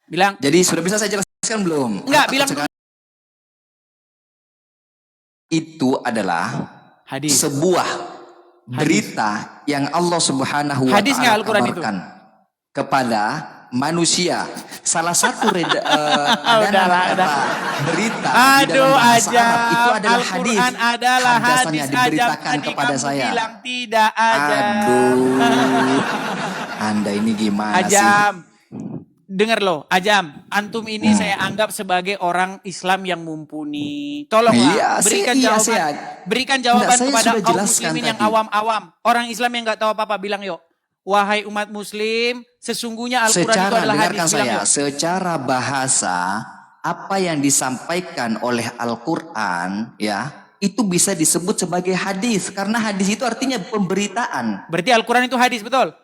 Bilang. Jadi sudah bisa saya jelaskan belum? Enggak, Apa bilang sekarang? Itu adalah Hadis. sebuah berita yang Allah Subhanahu wa Hadis nggak taala Al-Quran itu? kabarkan kepada manusia. Salah satu Udahlah. berita di Aduh dalam bahasa Ajam. Arab itu adalah hadis. Al-Quran adalah Hadasannya hadis Ajam. diberitakan Tadi kepada kamu saya. bilang tidak Ajam. Aduh. Anda ini gimana sih? Ajam. Dengar loh, Ajam. Antum ini saya anggap sebagai orang Islam yang mumpuni. Tolonglah berikan jawaban saya kepada sudah kaum jelaskan muslimin yang tadi. awam-awam. Orang Islam yang nggak tahu apa-apa bilang yuk. Wahai umat muslim, sesungguhnya Al-Quran itu adalah hadis. Dengarkan Bilang saya, yuk. secara bahasa apa yang disampaikan oleh Al-Quran ya itu bisa disebut sebagai hadis karena hadis itu artinya pemberitaan. Berarti Al-Quran itu hadis, betul?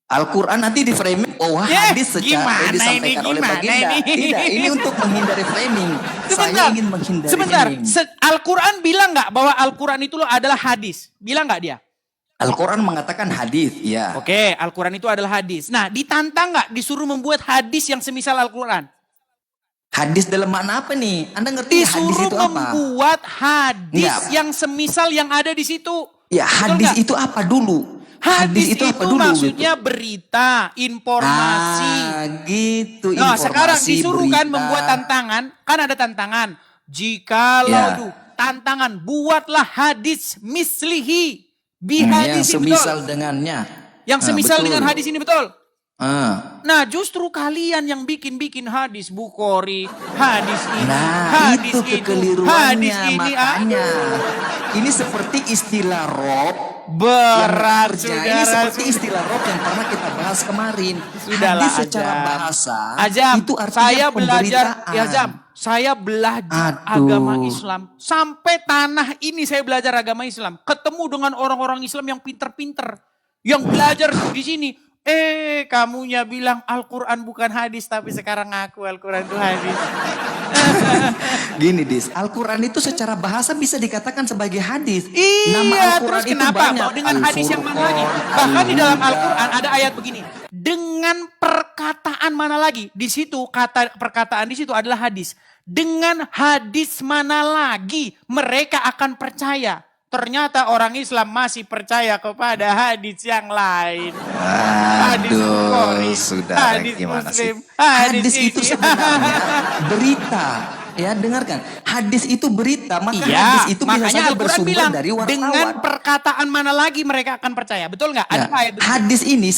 Al-Quran nanti di framing hadis secara gimana disampaikan ini, oleh gimana baginda. ini? Tidak, ini untuk menghindari framing. Sebentar, Saya ingin menghindari sebentar. framing. Al-Quran bilang nggak bahwa Al-Quran itu loh adalah hadis? Bilang nggak dia? Al-Quran mengatakan hadis, ya. Oke, Al-Quran itu adalah hadis. Nah, ditantang nggak disuruh membuat hadis yang semisal Al-Quran? Hadis dalam makna apa nih? Anda ngerti nggak hadis Disuruh itu apa? membuat hadis Nggak. yang semisal yang ada di situ. Ya, Betul hadis nggak? itu apa dulu? Hadis itu apa dulu? maksudnya berita, informasi. Gitu. Nah, Informasi, sekarang disuruh kan berita. membuat tantangan. Kan ada tantangan. Jikalau Ya. tantangan, buatlah hadis mislihi. Yang Bihadis semisal betul. dengannya. Yang semisal betul. dengan hadis ini betul. Nah, Justru kalian yang bikin hadis Bukhari, hadis ini, nah hadis itu hadis kekeliruannya ini, makanya. Ini seperti istilah rob. berat Ini seperti istilah rob yang pernah kita bahas kemarin. Sudahlah, Hadis secara Ajam. bahasa Ajam, itu artinya saya belajar, pemberitaan. ya Ajam, saya belajar Aduh. agama Islam. Sampai tanah ini saya belajar agama Islam. Ketemu dengan orang-orang Islam yang pinter-pinter. Yang belajar di sini. Kamunya bilang Al-Quran bukan hadis, tapi sekarang ngaku Al-Quran itu hadis. Gini Dis, Al-Quran itu secara bahasa bisa dikatakan sebagai hadis. Iya, Al-Quran terus itu kenapa? banyak. Mau dengan hadis yang mana lagi? Al-Furqan, Bahkan di dalam Al-Huda. Al-Quran ada ayat begini. Dengan perkataan mana lagi? Di situ perkataan di situ adalah hadis. Dengan hadis mana lagi mereka akan percaya? Ternyata orang Islam masih percaya kepada hadis yang lain. Hadis Bukhari, sudah hadis gimana Muslim, sih? hadis Hadis itu ini. sebenarnya berita. Ya, dengarkan. Hadis itu berita, maka Iya, hadis itu bisa makanya saja Al-Quran bersumber bilang dari wartawan. dengan perkataan mana lagi mereka akan percaya. Betul nggak? Ada Nah, ayat begitu. hadis ini,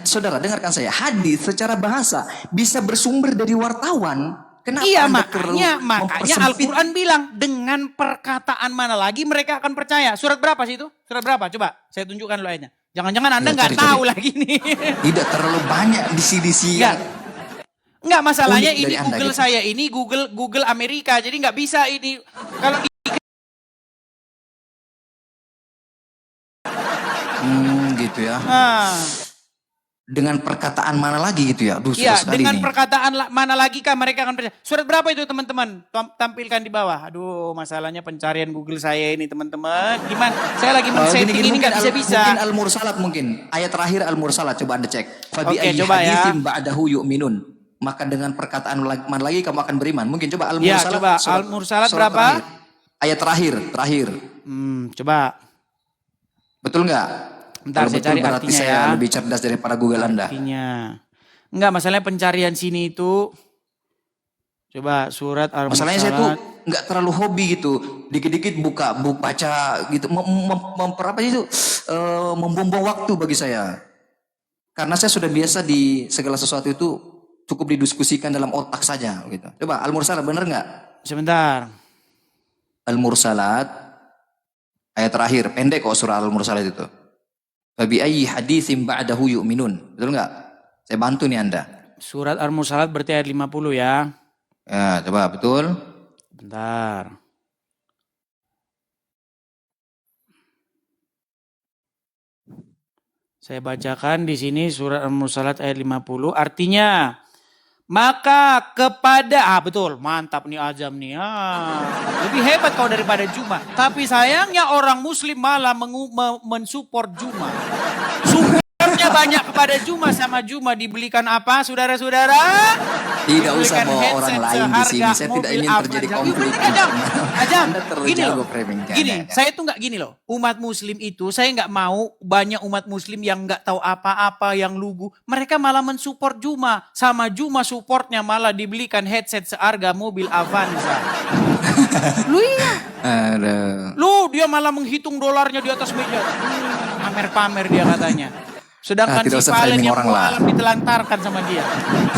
saudara dengarkan saya. Hadis secara bahasa bisa bersumber dari wartawan. Kenapa Iya, Anda terlalu makanya mempersempit? Al-Quran bilang dengan perkataan mana lagi mereka akan percaya. Surat berapa sih itu? Surat berapa? Coba saya tunjukkan dulu ayatnya. Jangan-jangan Anda Ya, nggak cari. tahu lagi nih. Tidak terlalu banyak disi-disi. Enggak. Enggak, masalahnya Unik ini dari Anda Google gitu. saya ini Google Amerika, jadi nggak bisa ini. Kalau Gitu ya. Ah, Dengan perkataan mana lagi gitu ya? Aduh, iya, susah sekali dengan nih. perkataan mana lagi kah mereka akan percaya? Surat berapa itu teman-teman? Tampilkan di bawah. Aduh, masalahnya pencarian Google saya ini teman-teman. Gimana? Saya lagi men-setting ini nggak bisa-bisa. Mungkin Al-Mursalat mungkin. Ayat terakhir Al-Mursalat coba Anda cek. Fabi Oke, ayyi coba ya. haditsin ba'dahu yu'minun. Maka dengan perkataan mana lagi kamu akan beriman. Mungkin coba Ya, Al-Mursalat. coba Al-Mursalat berapa? Terakhir. Ayat terakhir. Coba. Betul nggak? Bentar, Kalau saya betul cari berarti artinya saya ya. lebih cerdas daripada Google Anda. Artinya. Enggak, masalahnya pencarian sini itu. Coba surat Masalahnya saya tuh Al-Mursalat. nggak terlalu hobi gitu. Dikit-dikit buka buku baca gitu. Apa itu? Membuang waktu bagi saya. Karena saya sudah biasa di segala sesuatu itu cukup didiskusikan dalam otak saja gitu. Coba Al-Mursalat benar nggak? Sebentar. Al-Mursalat ayat terakhir, pendek kok surah Al-Mursalat itu. Fabi ayyi haditsin ba'dahu yu'minun. Betul nggak? Saya bantu nih Anda. Surat Al-Mursalat berarti ayat 50 ya. Ya, coba betul. Bentar. Saya bacakan di sini surat Al-Mursalat ayat 50. Artinya, maka kepada, betul, mantap nih Azam nih. Lebih hebat kau daripada Juma. Tapi sayangnya orang muslim malah mensupport Juma. Supportnya banyak kepada Juma, sama Juma dibelikan apa saudara-saudara? Tidak usah Dibelikan bawa headset orang lain di sini. seharga Saya tidak mobil ingin terjadi Avanza. konflik. Ajam, Anda terlalu gini jago loh. framing. Gini, saya tuh nggak gini loh. Umat muslim itu, saya nggak mau banyak umat muslim yang nggak tahu apa-apa, yang lugu. Mereka malah mensupport Juma. Sama Juma supportnya malah dibelikan headset seharga mobil Avanza. Lu iya. Aduh. Lu dia malah menghitung dolarnya di atas meja. Pamer-pamer dia katanya. Sedangkan tidak si usah Valen framing yang orang lah. mualaf ditelantarkan sama dia.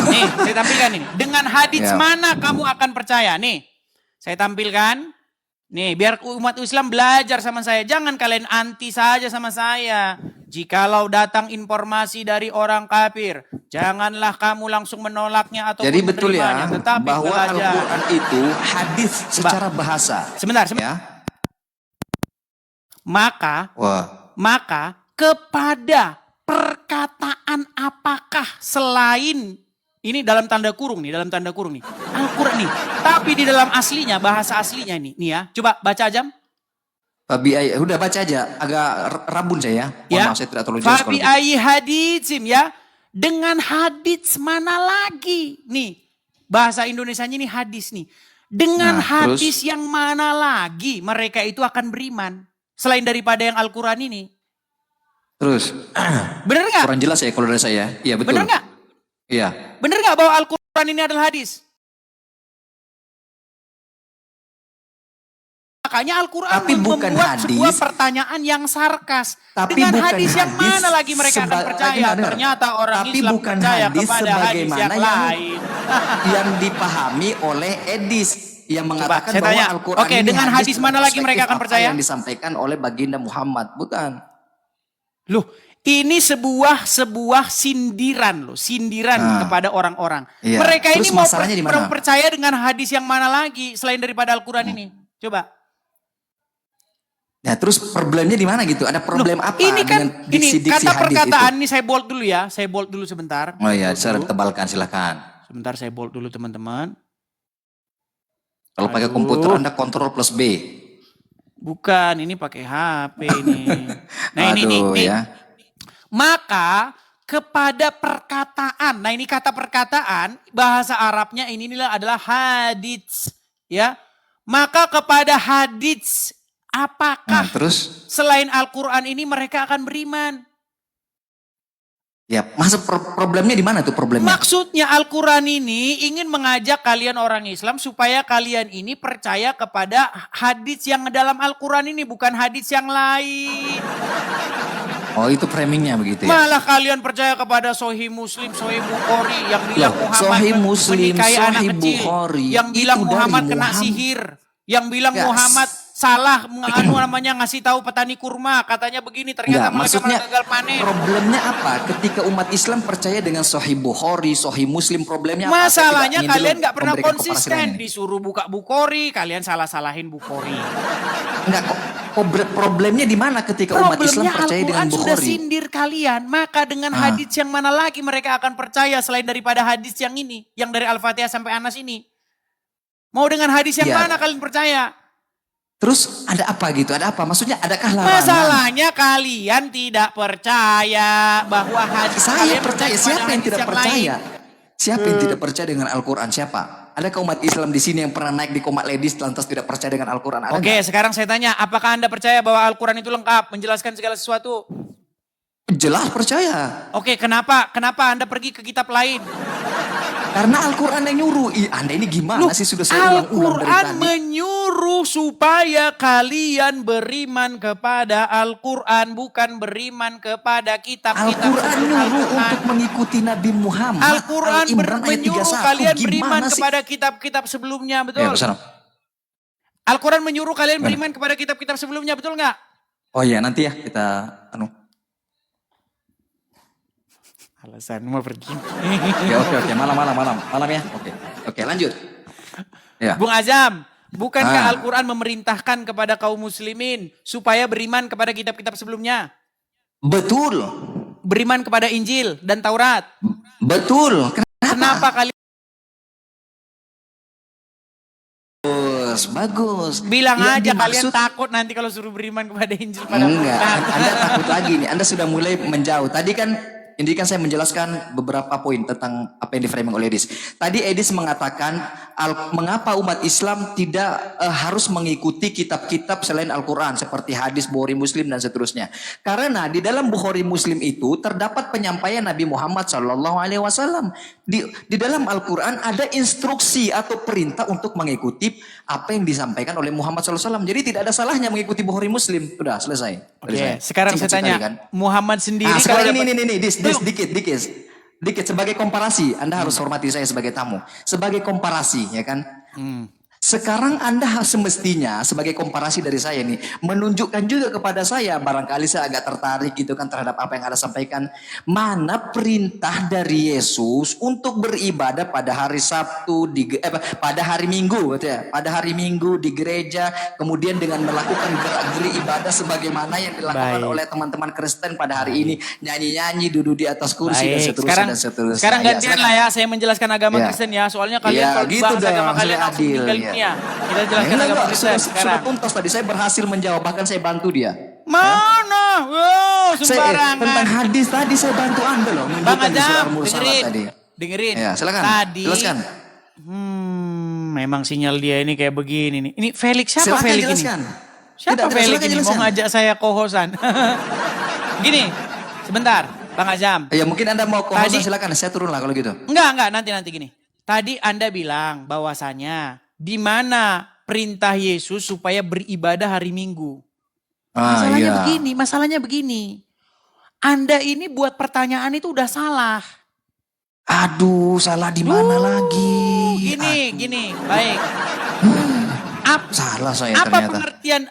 Nih, saya tampilkan ini. Dengan hadits Ya. mana kamu akan percaya? Nih, saya tampilkan. Nih, biar umat Islam belajar sama saya. Jangan kalian anti saja sama saya. Jikalau datang informasi dari orang kafir, janganlah kamu langsung menolaknya atau Jadi betul menerimanya. ya Tetapi bahwa belajar. Al-Quran itu hadis secara bahasa. Sebentar. Ya. Maka kepada perkataan apakah selain ini dalam tanda kurung nih Al-Quran nih, tapi di dalam aslinya bahasa aslinya nih ya, coba baca Ajam Fabi ayy, udah baca aja, agak rabun saya. Mohon maaf, saya tidak terlalu jelas. Fabi ayyi haditsim ya, dengan hadits mana lagi nih bahasa Indonesianya ini hadis nih, dengan hadis yang mana lagi mereka itu akan beriman selain daripada yang Al-Quran ini. Terus, bener nggak? kurang jelas ya kalau dari saya. Iya betul. Bener nggak? Iya. Bener nggak bahwa Al-Quran ini adalah hadis? Makanya Al-Quran membuat sebuah pertanyaan yang sarkas. Tapi dengan bukan hadis yang hadis mana lagi mereka akan percaya? Ternyata orang Islam percaya kepada hadis yang lain. Yang dipahami oleh Edis. Yang mengatakan saya bahwa tanya, Al-Quran oke, ini dengan hadis mana lagi mereka akan apa percaya? yang disampaikan oleh baginda Muhammad. Bukan. Loh, ini sebuah sindiran loh, kepada orang-orang. Iya. Mereka Terus ini mau masalahnya di mana? percaya dengan hadis yang mana lagi selain daripada Al-Quran ini? Coba. Ya terus problemnya di mana gitu? Ada problem apa Ini kan dengan diksi-diksi kata hadis perkataan itu? ini saya bold dulu ya. Saya bold dulu sebentar. Oh iya, saya tebalkan silakan. Sebentar saya bold dulu teman-teman. Kalau pakai komputer Anda kontrol plus B. Bukan, ini pakai HP ini. Nah ini nih. Ya. Maka kepada perkataan, nah ini kata perkataan bahasa Arabnya inilah adalah hadits, ya. Maka kepada hadits apakah terus selain Al-Quran ini mereka akan beriman? Ya, masa problemnya di mana tuh problemnya? Maksudnya Al-Quran ini ingin mengajak kalian orang Islam supaya kalian ini percaya kepada hadits yang dalam Al-Quran ini, bukan hadits yang lain. Oh itu framingnya begitu ya? Malah kalian percaya kepada Sahih Muslim, Sahih Bukhari yang bilang Muhammad Sahih Muslim, menikahi anak Sahih kecil, Bukhari, yang bilang itu dari Muhammad kena Muhammad. sihir, yang bilang Ya, Muhammad salah ngasih tahu petani kurma, katanya begini ternyata mereka maksudnya malah gagal panen. problemnya apa? Ketika umat Islam percaya dengan Sahih Bukhari, Sahih Muslim, problemnya apa? Masalahnya Saya tidak kalian ingin nggak pernah memberikan kepastian konsisten, ini. disuruh buka Bukhari, kalian salah-salahin Bukhari. Enggak kok. Problemnya di mana ketika umat Islam Problemnya percaya dengan Al-Quran sudah Bukhari? sindir kalian, maka dengan hadis yang mana lagi mereka akan percaya selain daripada hadis yang ini, yang dari Al-Fatihah sampai Anas ini. Mau dengan hadis yang mana kalian percaya? Terus ada apa gitu? Ada apa? Maksudnya adakah larangan? Masalahnya kalian tidak percaya bahwa hadis Saya kalian percaya. kepada Siapa yang hadis tidak lain. percaya? Siapa yang tidak percaya dengan Al-Quran? Siapa? Adakah umat Islam di sini yang pernah naik di komat ladies lantas tidak percaya dengan Al-Quran? Ada Oke, nggak? sekarang saya tanya, apakah Anda percaya bahwa Al-Quran itu lengkap, menjelaskan segala sesuatu? Jelas percaya. Oke, kenapa Anda pergi ke kitab lain? Karena Al-Quran yang nyuruh. Anda ini gimana sih, sudah saya ulang-ulang dari Al-Quran tadi. menyuruh supaya kalian beriman kepada Al-Quran, bukan beriman kepada kitab-kitab Al-Quran sebelum nyuruh Al-Quran. untuk mengikuti Nabi Muhammad. Al-Quran Al-Imran ayat menyuruh 31. kalian beriman Gimana sih? kepada kitab-kitab sebelumnya, Ya, betul? kesana. Al-Quran menyuruh kalian beriman kepada kitab-kitab sebelumnya, betul nggak? Oh iya, nanti ya kita Alasan mau pergi. Oke, malam ya. Oke, lanjut. Ya. Bung Azam, bukankah Al-Quran memerintahkan kepada kaum muslimin supaya beriman kepada kitab-kitab sebelumnya? Betul. Beriman kepada Injil dan Taurat. Betul. Kenapa kalian Bagus. bilang Yang aja kalian dimaksud- takut nanti kalau suruh beriman kepada Injil pada Enggak, Taurat? Anda takut lagi nih. Anda sudah mulai menjauh. Tadi kan saya menjelaskan beberapa poin tentang apa yang di framing oleh Edis. Tadi Edis mengatakan mengapa umat Islam tidak harus mengikuti kitab-kitab selain Al-Quran seperti hadis Bukhari Muslim dan seterusnya. Karena di dalam Bukhari Muslim itu terdapat penyampaian Nabi Muhammad SAW. Di dalam Al-Quran ada instruksi atau perintah untuk mengikuti apa yang disampaikan oleh Muhammad SAW. Jadi tidak ada salahnya mengikuti Bukhari Muslim. Sudah selesai. Oke, sekarang saya Singkat tanya, sekali kan? Muhammad sendiri Sekarang kalau dapat- ini, dikit sebagai komparasi. Anda harus hormati saya sebagai tamu. Sebagai komparasi, ya kan? Sekarang Anda semestinya sebagai komparasi dari saya nih menunjukkan juga kepada saya, barangkali saya agak tertarik gitu kan terhadap apa yang Anda sampaikan. Mana perintah dari Yesus untuk beribadah pada hari Sabtu pada hari Minggu gitu ya. Pada hari Minggu di gereja, kemudian dengan melakukan gerak-gerik ibadah sebagaimana yang dilakukan Baik. oleh teman-teman Kristen pada hari ini, nyanyi-nyanyi, duduk di atas kursi dan Baik, seterusnya dan seterusnya. sekarang Ya, gantian silakan. lah ya, saya menjelaskan agama Ya. Kristen ya, soalnya kalian Ya, kalau gitu dibahas agama dong, kalian saya langsung adil, meninggal ya. dunia. Kita jelaskan agama Kristen Sudah sekarang. tuntas tadi, saya berhasil menjawab, bahkan saya bantu dia. Mana? Wow, Tentang sembarangan. hadis tadi saya bantu Anda loh, Bang menunjukkan di surah Adam, Al-Mursalat tadi. dengerin. Ya, silakan. Tadi, Jelaskan. Memang sinyal dia ini kayak begini nih. Ini Felix, siapa Silakan Felix jelaskan. ini? Siapa Tidak, Felix silakan ini? Mau jelaskan. ngajak saya kohosan. Gini, sebentar, Bang Azam. Ya mungkin Anda mau Tadi- silakan, saya turun lah kalau gitu. Enggak, nanti gini. Tadi Anda bilang bahwasanya di mana perintah Yesus supaya beribadah hari Minggu. Masalahnya begini. Anda ini buat pertanyaan itu udah salah. Aduh, salah di mana lagi? Gini, baik. Salah saya ternyata.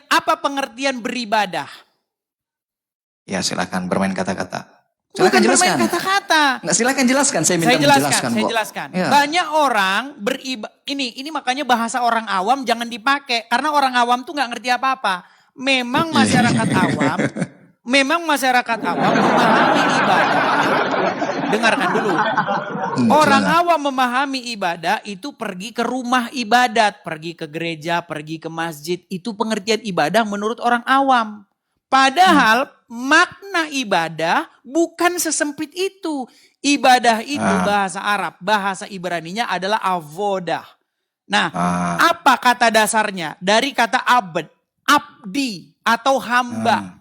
Apa pengertian beribadah? Ya, silakan bermain kata-kata. Bukan Silakan bermain jelaskan. kata-kata. Nggak, silakan jelaskan. Saya minta Saya menjelaskan, saya kok. jelaskan. Ya. Banyak orang ini makanya bahasa orang awam jangan dipakai karena orang awam tuh nggak ngerti apa-apa. Memang masyarakat awam, memahami ibadah. Dengarkan dulu. Orang awam memahami ibadah itu pergi ke rumah ibadat, pergi ke gereja, pergi ke masjid. Itu pengertian ibadah menurut orang awam. Padahal makna ibadah bukan sesempit itu. Ibadah itu bahasa Arab, bahasa Ibraninya adalah avodah. Nah, apa kata dasarnya? Dari kata abdi atau hamba.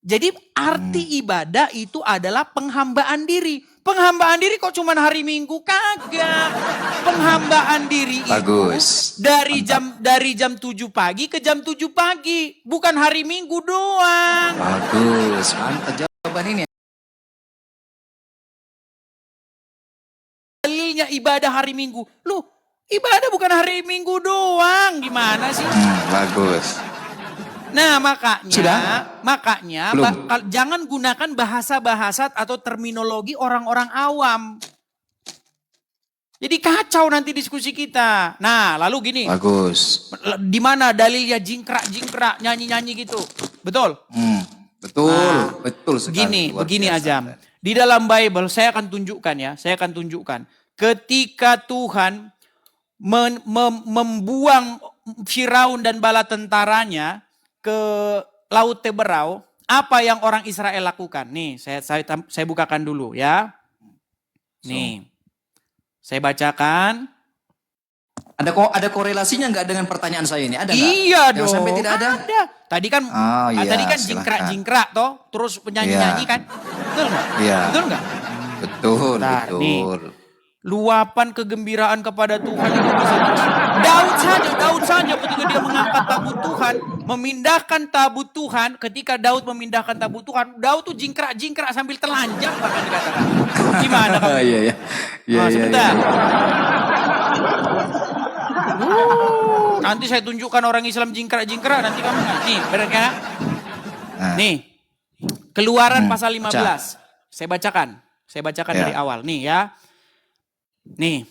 Jadi arti ibadah itu adalah penghambaan diri. Penghambaan diri kok cuma hari Minggu? Kagak. Penghambaan diri Bagus. itu dari jam 7 pagi ke jam 7 pagi. Bukan hari Minggu doang. Bagus. Mantap jawaban ini. Dalilnya ibadah hari Minggu. Loh, ibadah bukan hari Minggu doang. Gimana sih? Bagus. Nah makanya, Sudah? Belum. jangan gunakan bahasa-bahasa atau terminologi orang-orang awam. Jadi kacau nanti diskusi kita. Nah lalu gini, Bagus. di mana dalilnya jingkrak, nyanyi-nyanyi gitu. Betul? Betul sekali. Luar Begini biasa. Azam. Di dalam Bible saya akan tunjukkan. Ketika Tuhan membuang Firaun dan bala tentaranya ke Laut Teberau, apa yang orang Israel lakukan? Nih, saya bukakan dulu ya. Nih, saya bacakan. Ada korelasinya nggak dengan pertanyaan saya ini? Ada nggak? Iya Jangan dong. sampai tidak ada. Tadi kan, Oh, iya, tadi kan silakan. jingkrak-jingkrak toh, terus penyanyi-nyanyi Iya. kan, betul nggak? Iya. Betul nggak? Betul, Bentar, nih. betul. Luapan kegembiraan kepada Tuhan itu bisa Daud saja ketika dia mengangkat tabut Tuhan, memindahkan tabut Tuhan, ketika Daud memindahkan tabut Tuhan, Daud tuh jingkrak-jingkrak sambil telanjang bahkan dikatakan. Gimana kamu? Iya, iya. Iya, Nah, iya, sebentar. iya. Nanti saya tunjukkan orang Islam jingkrak-jingkrak, nanti kamu nggak. Nih, benar kan? Nah, Nih, Keluaran pasal baca. 15. Saya bacakan Ya. dari awal. Nih ya. Nih.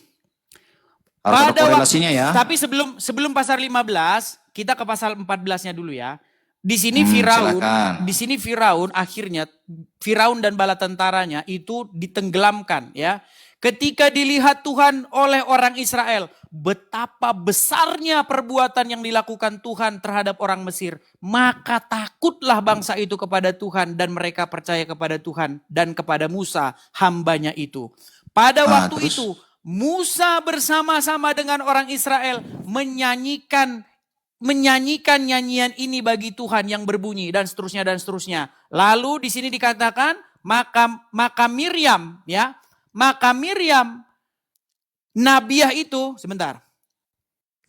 Harus ada Pada korelasinya ya. Tapi sebelum pasal 15, kita ke pasal 14-nya dulu ya. Di sini Firaun, silakan. di sini Firaun akhirnya Firaun dan bala tentaranya itu ditenggelamkan ya. Ketika dilihat Tuhan oleh orang Israel, betapa besarnya perbuatan yang dilakukan Tuhan terhadap orang Mesir, maka takutlah bangsa itu kepada Tuhan dan mereka percaya kepada Tuhan dan kepada Musa hambanya itu. Pada waktu terus? itu Musa bersama-sama dengan orang Israel menyanyikan nyanyian ini bagi Tuhan yang berbunyi dan seterusnya dan seterusnya. Lalu di sini dikatakan maka Miriam ya, maka Miriam nabiah itu sebentar.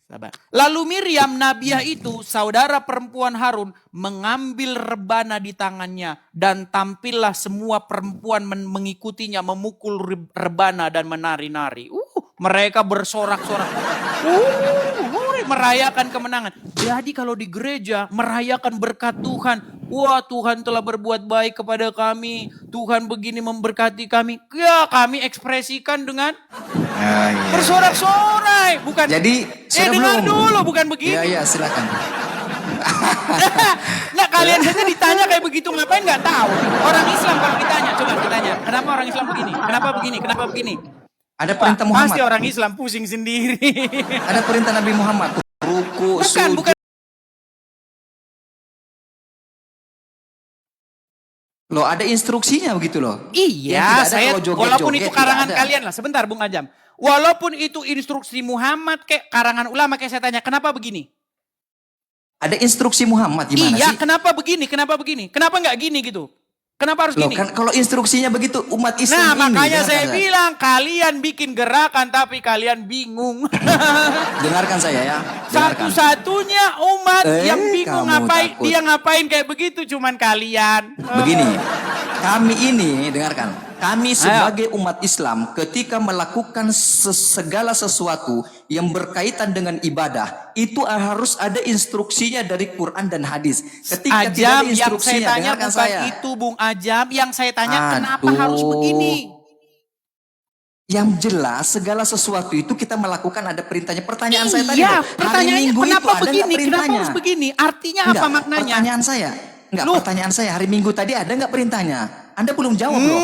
Sabar. Lalu Miriam nabiah itu saudara perempuan Harun mengambil rebana di tangannya dan tampillah semua perempuan mengikutinya memukul rebana dan menari-nari. Mereka bersorak-sorak. Merayakan kemenangan. Jadi kalau di gereja merayakan berkat Tuhan. Wah, Tuhan telah berbuat baik kepada kami. Tuhan begini memberkati kami. Ya, kami ekspresikan dengan Ya, iya. bersorak-sorai. Bukan. Jadi, sudah dengar belum? dulu, bukan begini. Iya, iya, silakan. Nah, kalian saja ditanya kayak begitu ngapain nggak tahu. Orang Islam kalau ditanya, coba ditanya. Kenapa orang Islam begini? Kenapa begini? Kenapa begini? Ada perintah Muhammad. Pasti orang Islam pusing sendiri. Ada perintah Nabi Muhammad. Ruku, sujud. Bukan. Loh, ada instruksinya begitu loh. Yang Iya, tidak ada saya kalau joget-joget, walaupun itu tidak karangan ada. kalian lah. Sebentar, Bung Ajam. Walaupun itu instruksi Muhammad kayak karangan ulama kayak saya tanya, kenapa begini? Ada instruksi Muhammad gimana Iya, sih? kenapa begini? Kenapa begini? Kenapa nggak gini gitu? Kenapa harus Loh, gini? kan kalau instruksinya begitu umat Nah, Islam ini. makanya dengarkan saya bilang kalian bikin gerakan tapi kalian bingung. Dengarkan saya ya. Dengarkan. Satu-satunya umat yang bingung kamu ngapain takut. dia ngapain kayak begitu cuman kalian. Begini, kami ini dengarkan. Kami sebagai umat Islam ketika melakukan segala sesuatu yang berkaitan dengan ibadah, itu harus ada instruksinya dari Quran dan hadis. Ketika tidak Ajam ada yang saya instruksinya, tanya dengarkan bukan saya. itu Bung Ajam, yang saya tanya kenapa Aduh. harus begini? Yang jelas segala sesuatu itu kita melakukan ada perintahnya. Pertanyaan saya tadi, Iya, loh, hari pertanyaannya Minggu kenapa itu ada nggak begini? Kenapa perintahnya? harus begini? Artinya Enggak, apa maknanya? Pertanyaan saya, enggak, Loh. pertanyaan saya hari Minggu tadi ada nggak perintahnya? Anda belum jawab loh.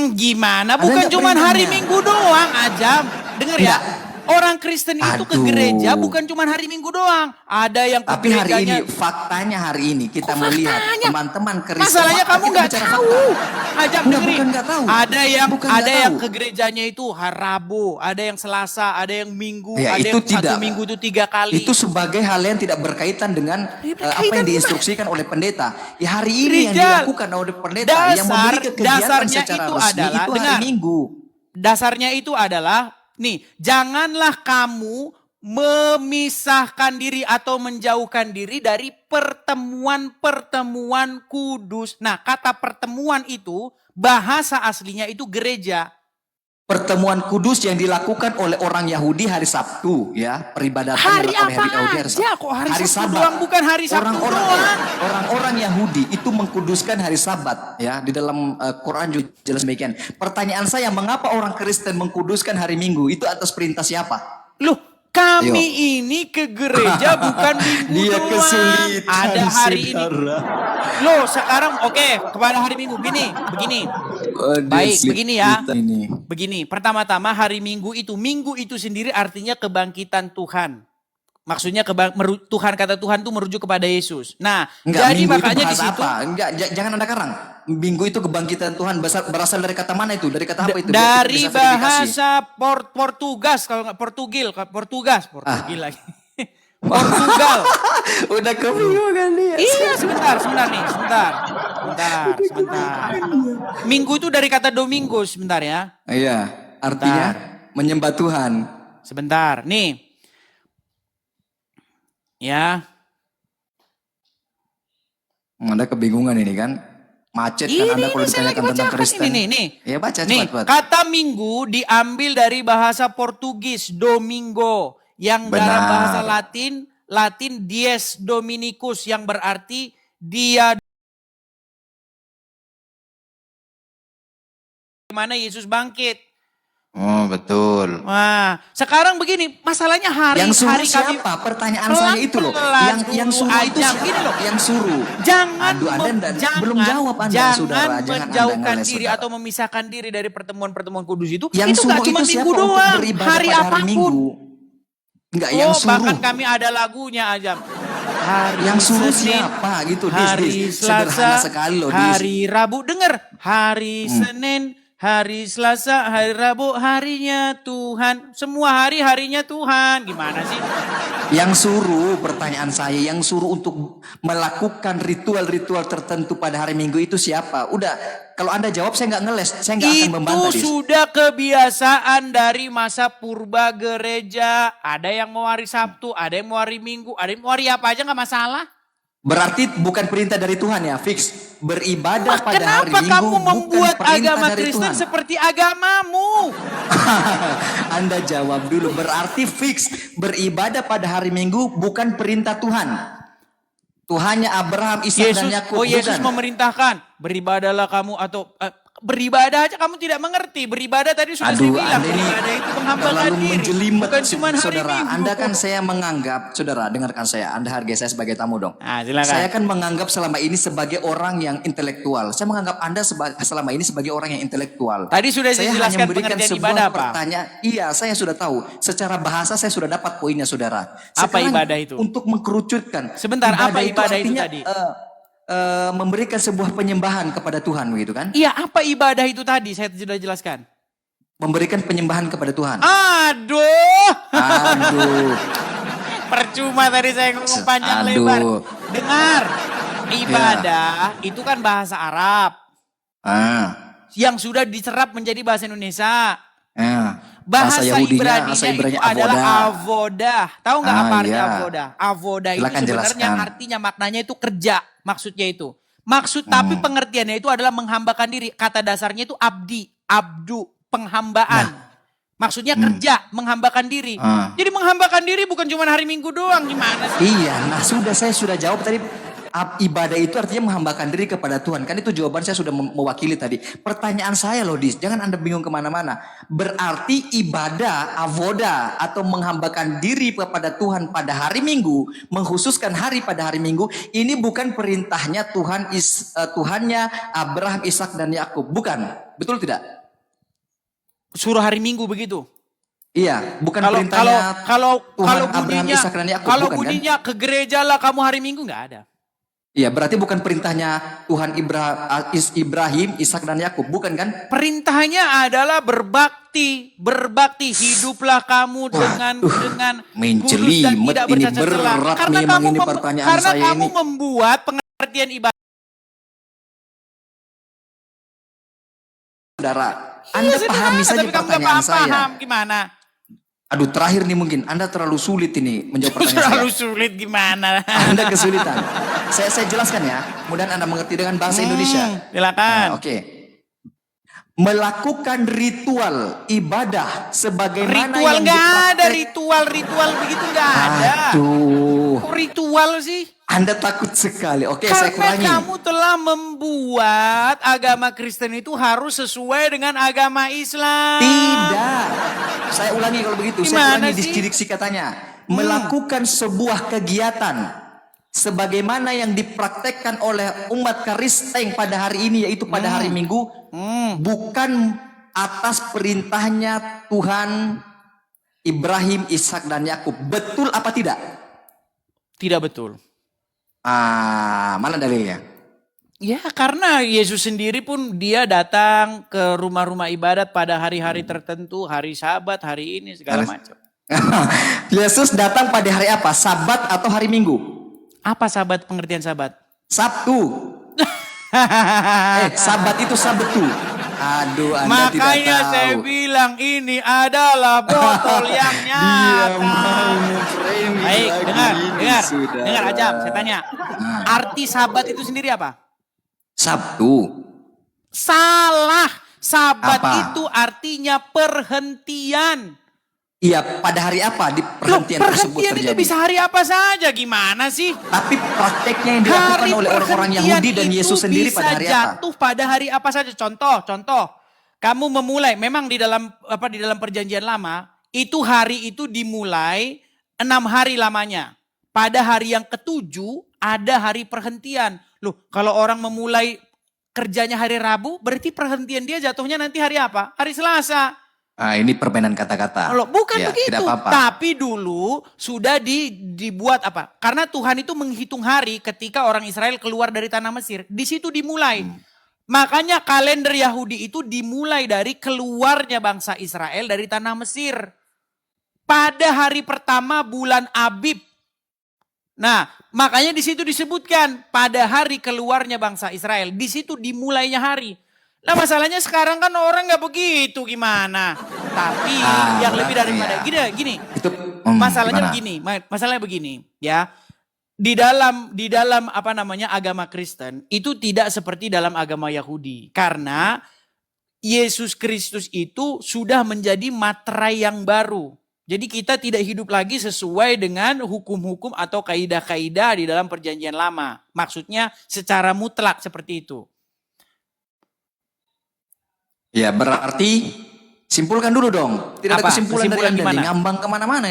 Gimana? Ada Bukan nggak cuma hari perintahnya? Minggu doang, Ajam. Dengar ya. Enggak. Orang Kristen itu ke Aduh. gereja bukan cuma hari Minggu doang. Ada yang ke Tapi hari ini, gerejanya. faktanya hari ini kita Kok melihat faktanya? teman-teman Kristen. Masalahnya kamu Kita nggak bicara tahu. fakta. Ajam Enggak, dengerin. bukan nggak tahu. Bukan Ada nggak yang tahu. ke gerejanya itu hari Rabu, ada yang Selasa, ada yang Minggu, Ya, ada itu yang satu tidak. minggu itu 3 kali. Itu sebagai hal yang tidak berkaitan dengan Ya, apa berkaitan yang diinstruksikan oleh pendeta. Ya hari ini yang Rijal, dilakukan oleh pendeta yang memberi kegiatan dasarnya secara itu resmi adalah, itu hari dengar. Minggu. Dasarnya itu adalah, nih, janganlah kamu memisahkan diri atau menjauhkan diri dari pertemuan-pertemuan kudus. Nah, kata pertemuan itu, bahasa aslinya itu gereja. Pertemuan kudus yang dilakukan oleh orang Yahudi hari Sabtu, ya, peribadatan Hari dilakukan apa Yahudi hari aja kok hari Sabtu Sabat. doang, bukan hari Sabtu doang. Orang-orang Yahudi itu mengkuduskan hari Sabat, ya, di dalam Quran juga jelas demikian. Pertanyaan saya, mengapa orang Kristen mengkuduskan hari Minggu? Itu atas perintah siapa? Loh, kami ini ke gereja bukan minggu Dia doang. kesulitan, Ada hari ini. saudara. Loh, sekarang oke, kepada hari Minggu begini. Baik, begini ya. Begini, pertama-tama hari Minggu itu sendiri artinya kebangkitan Tuhan. Maksudnya Tuhan, kata Tuhan itu merujuk kepada Yesus. Nah, Enggak, jadi minggu itu makanya di bahasa situ apa? Enggak, jangan Anda karang. Minggu itu kebangkitan Tuhan berasal dari kata mana itu? Dari kata apa itu? Biar kita dari bisa verifikasi. bahasa Portugas, kalau nggak Portugas lagi. Portugal. Udah kebingungan dia. Iya, sebentar sebentar. Minggu itu dari kata Domingos, sebentar ya. Iya, artinya menyembah Tuhan. Sebentar, nih. Ya. Anda kebingungan ini kan? Macet kan Anda kalau saya lagi ditanyakan tentang bacakan Kristen. ini. Ya baca Nih, cepat. kata minggu diambil dari bahasa Portugis domingo yang dalam Benar. bahasa Latin dies dominicus yang berarti dia di mana Yesus bangkit. Oh betul. Wah, sekarang begini, masalahnya hari Yang suruh hari kami siapa? Pertanyaan saya itu loh. Yang dulu suruh itu aja. siapa? Gini loh. Yang suruh. Jangan, Aduh, Anda belum jawab Anda, jangan saudara. Jangan Anda menjauhkan ngeles, diri saudara. atau memisahkan diri dari pertemuan-pertemuan kudus itu. Yang itu suruh nggak cuma itu minggu siapa untuk doang, beribadah hari pada hari apapun. Minggu? Enggak, yang Oh, suruh. bahkan kami ada lagunya aja. Hari Yang suruh Senin, siapa gitu? Hari Sederhana Selasa, sekali loh. hari Rabu. Dengar, hari Senin, hari Selasa, hari Rabu, harinya Tuhan. Semua hari harinya Tuhan. Gimana sih? Yang suruh, pertanyaan saya, yang suruh untuk melakukan ritual-ritual tertentu pada hari Minggu itu siapa? Udah, kalau Anda jawab saya nggak ngeles, saya nggak akan membantah. Itu sudah kebiasaan dari masa purba gereja. Ada yang mau hari Sabtu, ada yang mau hari Minggu, ada yang mau hari apa aja nggak masalah. Berarti bukan perintah dari Tuhan ya, fix. Beribadah pada hari Kenapa Minggu kamu bukan membuat perintah agama dari Kristen Tuhan. seperti agamamu? Anda jawab dulu, berarti fix. Beribadah pada hari Minggu bukan perintah Tuhan. Tuhannya Abraham, Ishak dan Yakub. Yesus bukan. memerintahkan beribadahlah kamu atau beribadah aja kamu tidak mengerti. Beribadah tadi sudah saya Aduh, bilang. Anda ini Beribadah itu menghambakan terlalu diri. menjelimet, Bukan cuma hari saudara. Minggu. Anda kan saya menganggap, saudara, dengarkan saya. Anda hargai saya sebagai tamu dong. Ah, silakan. Saya kan menganggap selama ini sebagai orang yang intelektual. Saya menganggap Anda selama ini sebagai orang yang intelektual. Tadi sudah Saya hanya dijelaskan memberikan pengertian sebuah ibadah apa? pertanyaan. Iya, saya sudah tahu. Secara bahasa saya sudah dapat poinnya, saudara. Apa ibadah itu? Untuk mengkerucutkan. Sebentar, apa ibadah itu artinya, tadi? memberikan sebuah penyembahan kepada Tuhan, begitu kan? Iya, apa ibadah itu tadi? Saya sudah jelaskan. Memberikan penyembahan kepada Tuhan. Aduh. Aduh. Percuma tadi saya ngomong panjang Aduh. lebar. Dengar. Ibadah itu kan bahasa Arab. Yang sudah diserap menjadi bahasa Indonesia. Bahasa Ibrani itu adalah avodah. Tahu nggak apa artinya iya. avodah? Avodah itu Silakan sebenarnya jelaskan. artinya maknanya itu kerja. Maksudnya itu. Tapi pengertiannya itu adalah menghambakan diri. Kata dasarnya itu abdu, penghambaan. Maksudnya kerja, menghambakan diri. Jadi menghambakan diri bukan cuma hari Minggu doang. Gimana sih? Iya, nah saya sudah jawab tadi. Ibadah itu artinya menghambakan diri kepada Tuhan. Kan itu jawaban saya sudah mewakili tadi. Pertanyaan saya loh, Dis, jangan Anda bingung kemana-mana. Berarti ibadah, avoda, atau menghambakan diri kepada Tuhan pada hari Minggu, mengkhususkan hari pada hari Minggu, ini bukan perintahnya Tuhannya Abraham, Ishak dan Yakub. Bukan, betul tidak? Suruh hari Minggu begitu. Iya, bukan perintahnya kalau Tuhan Abraham, bunyinya, Ishak dan Yakub. kalau bukan, bunyinya ke gereja lah kamu hari Minggu nggak ada. Iya, berarti bukan perintahnya Tuhan Ibrahim, Ishak dan Yakub, bukan kan? Perintahnya adalah berbakti, hiduplah kamu dengan menjelimet kudus dan tidak ini bercacat celah. berat Karena memang kamu ini pertanyaan karena saya kamu ini. membuat pengertian ibadah. Saudara, Anda pahami saja tapi kamu nggak pertanyaan saya. paham gimana? Aduh, terakhir nih mungkin Anda terlalu sulit ini menjawab pertanyaan Terlalu saya. sulit gimana? Anda kesulitan. Saya jelaskan ya, mudah Anda mengerti dengan bahasa Indonesia. Silakan. Oke. Melakukan ritual ibadah sebagaimana Ritual yang nggak ada, dipraktek. ritual begitu nggak ada. Aduh, Kok ritual sih? Anda takut sekali. Oke, saya Karena kurangi. kamu telah membuat agama Kristen itu harus sesuai dengan agama Islam. Tidak. Saya ulangi kalau begitu. Saya Gimana ulangi sih? diksi katanya. Melakukan sebuah kegiatan sebagaimana yang dipraktekkan oleh umat Kristen pada hari ini, yaitu pada hari Minggu, bukan atas perintahnya Tuhan Ibrahim, Ishak dan Yakub. Betul apa tidak? Tidak betul. Mana dalilnya? Ya karena Yesus sendiri pun dia datang ke rumah-rumah ibadat pada hari-hari tertentu, hari Sabat, hari ini segala macam. Yesus datang pada hari apa? Sabat atau hari Minggu? Apa Sabat, pengertian Sabat? Sabtu. Sabat itu Sabtu. Aduh, Anda tidak Makanya tahu. saya bilang ini adalah botol yang Dia nyata. mau framing Baik, lagi dengar, ini, dengar, saudara. dengar Ajam, saya tanya. Arti Sabat itu sendiri apa? Sabtu. Salah. Sabat Apa? itu artinya perhentian. Iya, pada hari apa di Loh, perhentian tersebut perhentian itu terjadi? bisa hari apa saja, gimana sih? Tapi prakteknya yang dilakukan oleh orang-orang Yahudi dan Yesus sendiri pada hari bisa apa? jatuh pada hari apa saja. Contoh. Kamu memulai, memang di dalam perjanjian lama, itu hari itu dimulai 6 hari lamanya. Pada hari yang ketujuh ada hari perhentian. Loh, kalau orang memulai kerjanya hari Rabu, berarti perhentian dia jatuhnya nanti hari apa? Hari Selasa. Ini permainan kata-kata. Loh, bukan Ya, begitu. Tidak apa-apa. Tapi dulu sudah dibuat apa? Karena Tuhan itu menghitung hari ketika orang Israel keluar dari tanah Mesir. Di situ dimulai. Makanya kalender Yahudi itu dimulai dari keluarnya bangsa Israel dari tanah Mesir. Pada hari pertama bulan Abib. Nah, makanya di situ disebutkan pada hari keluarnya bangsa Israel. Di situ dimulainya hari. Nah masalahnya sekarang kan orang nggak begitu gimana. Tapi yang lebih daripada gini. Itu Masalahnya gimana? masalahnya begini, ya. Di dalam agama Kristen itu tidak seperti dalam agama Yahudi. Karena Yesus Kristus itu sudah menjadi materai yang baru. Jadi kita tidak hidup lagi sesuai dengan hukum-hukum atau kaidah-kaidah di dalam perjanjian lama. Maksudnya secara mutlak seperti itu. Ya berarti simpulkan dulu dong. Tidak ada Apa? kesimpulan dari Kesimpulan Anda gimana? nih, ngambang kemana-mana.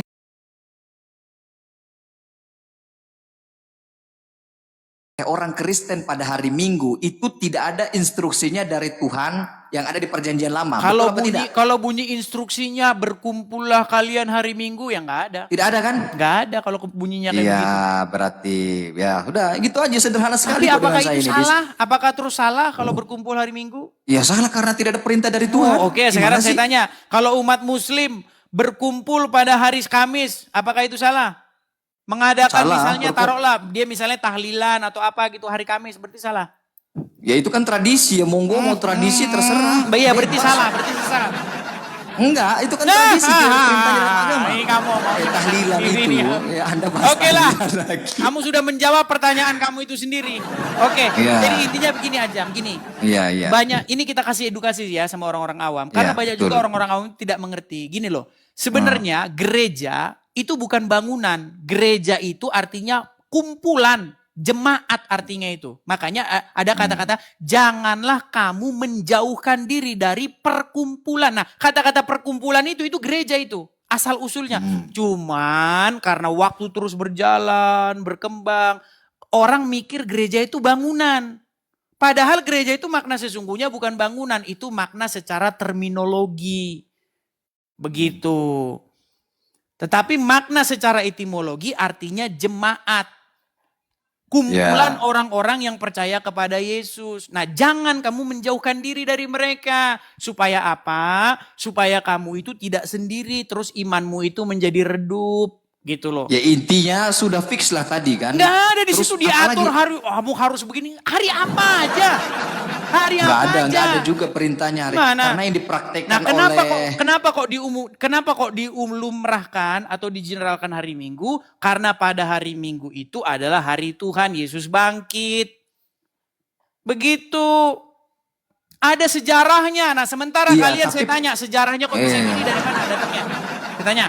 Orang Kristen pada hari Minggu itu tidak ada instruksinya dari Tuhan yang ada di perjanjian lama. Kalau Betul apa tidak? bunyi instruksinya berkumpullah kalian hari Minggu ya nggak ada. Tidak ada kan? Nggak ada kalau bunyinya kayak begitu. Iya berarti ya udah gitu aja sederhana sekali. Tapi kok apakah dengan saya itu ini. salah? Apakah terus salah kalau berkumpul hari Minggu? Ya salah karena tidak ada perintah dari Tuhan. Oh, Oke, Gimana sekarang sih? saya tanya, kalau umat Muslim berkumpul pada hari Kamis, apakah itu salah? Mengadakan Salah, misalnya taruhlah dia misalnya tahlilan atau apa gitu hari Kamis, berarti salah. Ya itu kan tradisi ya monggo mau tradisi terserah. Iya berarti Bebas. salah, berarti salah. Enggak, itu kan tradisi tidak ada perintah dalam agama. Ini kamu mau Tahlilan ini itu, dia. ya Anda bahas Oke lah, tahlilan lagi. kamu sudah menjawab pertanyaan kamu itu sendiri. Oke, Iya. jadi intinya begini aja, gini. Iya, iya. Banyak, ini kita kasih edukasi ya sama orang-orang awam. Karena Iya, banyak betul. juga orang-orang awam tidak mengerti. Gini loh, sebenarnya gereja itu bukan bangunan. Gereja itu artinya kumpulan, jemaat artinya itu. Makanya ada kata-kata, janganlah kamu menjauhkan diri dari perkumpulan. Nah kata-kata perkumpulan itu gereja itu. Asal usulnya. Cuman karena waktu terus berjalan, berkembang. Orang mikir gereja itu bangunan. Padahal gereja itu makna sesungguhnya bukan bangunan. Itu makna secara terminologi. Begitu. Tetapi makna secara etimologi artinya jemaat. Kumpulan orang-orang yang percaya kepada Yesus. Nah jangan kamu menjauhkan diri dari mereka. Supaya apa? Supaya kamu itu tidak sendiri. Terus imanmu itu menjadi redup. Gitu loh. Ya intinya sudah fix lah tadi kan. Nggak ada di Terus situ diatur apalagi? hari, kamu harus begini. Hari apa aja? Hari Nggak apa ada, aja? nggak ada juga perintahnya hari. Mana? Karena yang dipraktekkan Nah, oleh kenapa kok diumumrahkan atau digeneralkan hari Minggu? Karena pada hari Minggu itu adalah hari Tuhan Yesus bangkit. Begitu. Ada sejarahnya. Nah, sementara Iya, kalian tapi- saya tanya sejarahnya kok bisa gini dari mana datangnya? Saya tanya.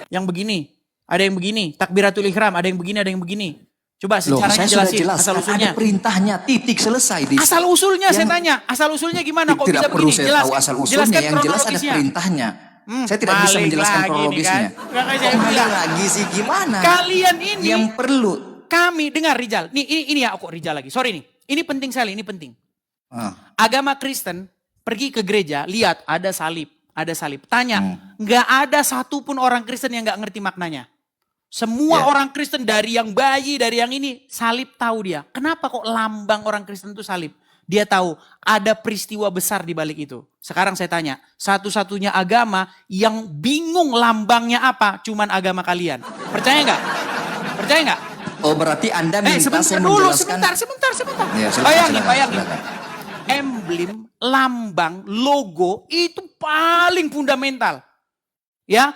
Yang begini, ada yang begini, takbiratul ihram, ada yang begini, ada yang begini. Coba Loh, sejarahnya saya sudah jelasin jelaskan asal usulnya. ada perintahnya, titik selesai. Asal usulnya saya Yang- tanya, asal usulnya gimana kok tidak bisa perlu begini? saya tahu asal usulnya, jelaskan yang jelas ada kronologisnya. perintahnya. Saya tidak bisa balik menjelaskan lagi nih kronologisnya. kan. Makanya saya Kok balik bilang, lagi sih gimana? kalian ini, Yang perlu. kami dengar Rijal. Nih ini ya kok Rijal lagi. Sorry nih, ini penting sekali, ini penting. Ah, Agama Kristen pergi ke gereja, lihat ada salib, ada salib. Tanya, nggak ada satupun orang Kristen yang nggak ngerti maknanya. Semua orang Kristen dari yang bayi, dari yang ini, salib tahu dia. Kenapa kok lambang orang Kristen itu salib? Dia tahu ada peristiwa besar di balik itu. Sekarang saya tanya, satu-satunya agama yang bingung lambangnya apa, cuman agama kalian. Percaya nggak? Percaya nggak? Oh berarti Anda minta Sebentar saya dulu, menjelaskan. sebentar. Ya, silakan, Bayangin. silakan. Emblem, lambang, logo itu paling fundamental. Ya,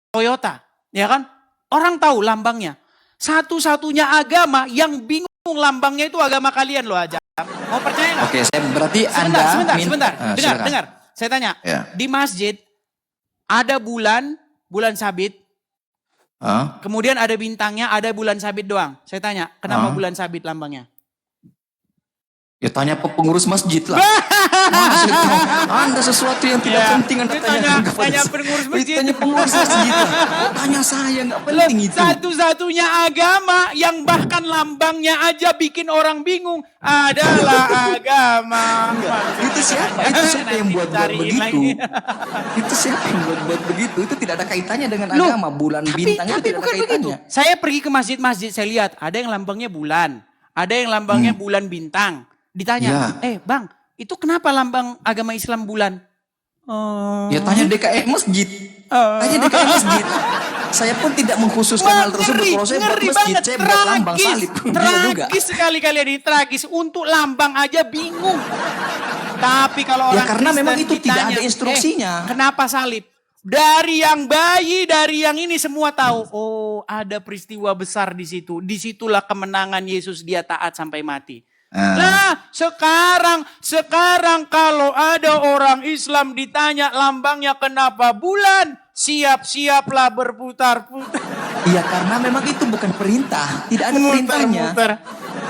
Toyota, ya kan? Orang tahu lambangnya. Satu-satunya agama yang bingung lambangnya itu agama kalian loh aja. Mau percaya nggak? Oke, saya berarti Anda Sebentar. silakan. Dengar. Saya tanya, Ya. di masjid ada bulan sabit. Hah? Kemudian ada bintangnya, ada bulan sabit doang. Saya tanya, kenapa bulan sabit lambangnya? Ya tanya pengurus masjid lah. Masjid, Anda sesuatu yang tidak Ya, penting Anda tanya kepada pengurus masjid. Tanya pengurus masjid lah. Tanya saya nggak penting itu. Satu-satunya agama yang bahkan lambangnya aja bikin orang bingung adalah agama. Itu siapa? Itu siapa yang buat Cariin begitu? lagi. Itu siapa yang buat begitu? Itu tidak ada kaitannya dengan agama. Bulan bintang itu tidak ada bukan begitu. kaitannya. Saya pergi ke masjid-masjid, saya lihat ada yang lambangnya bulan, ada yang lambangnya bulan bintang. Ditanya, bang, itu kenapa lambang agama Islam bulan? Ya tanya DKM masjid. Tanya DKM masjid. Saya pun tidak mengkhususkan hal tersebut. Kalau saya buat masjid, saya buat lambang salib. Gila juga. Tragis sekali kalian ini, tragis. Untuk lambang aja bingung. Tapi kalau Ya, orang karena Kristen memang itu tidak ditanya, ada instruksinya. Kenapa salib? Dari yang bayi, dari yang ini semua tahu. Oh, ada peristiwa besar di situ. Disitulah kemenangan Yesus, dia taat sampai mati. Nah, sekarang kalau ada orang Islam ditanya lambangnya kenapa bulan, siap-siaplah berputar-putar. Iya karena memang itu bukan perintah. Tidak ada perintahnya. Muter-muter.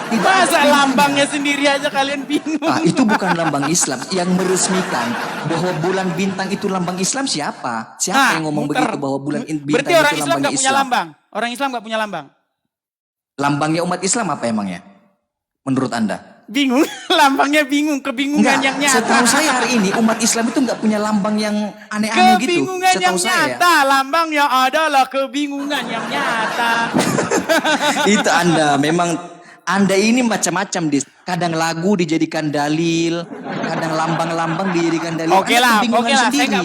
Tidak ada Masa perintahnya. lambangnya sendiri aja kalian bingung. Itu bukan lambang Islam. Yang meresmikan bahwa bulan bintang itu lambang Islam siapa? Siapa yang ngomong muter. begitu bahwa bulan bintang Berarti itu orang Islam lambangnya gak punya Islam? lambang. Orang Islam gak punya lambang. Lambangnya umat Islam apa emangnya? Menurut Anda? Bingung, lambangnya bingung, kebingungan yang nyata. Setahu saya hari ini umat Islam itu nggak punya lambang yang aneh-aneh gitu. Kebingungan yang Setahu saya. nyata, lambangnya adalah kebingungan yang nyata. Itu memang Anda ini macam-macam dis. Kadang lagu dijadikan dalil, kadang lambang-lambang dijadikan dalil. Oke lah, Kebingungan saya sendiri.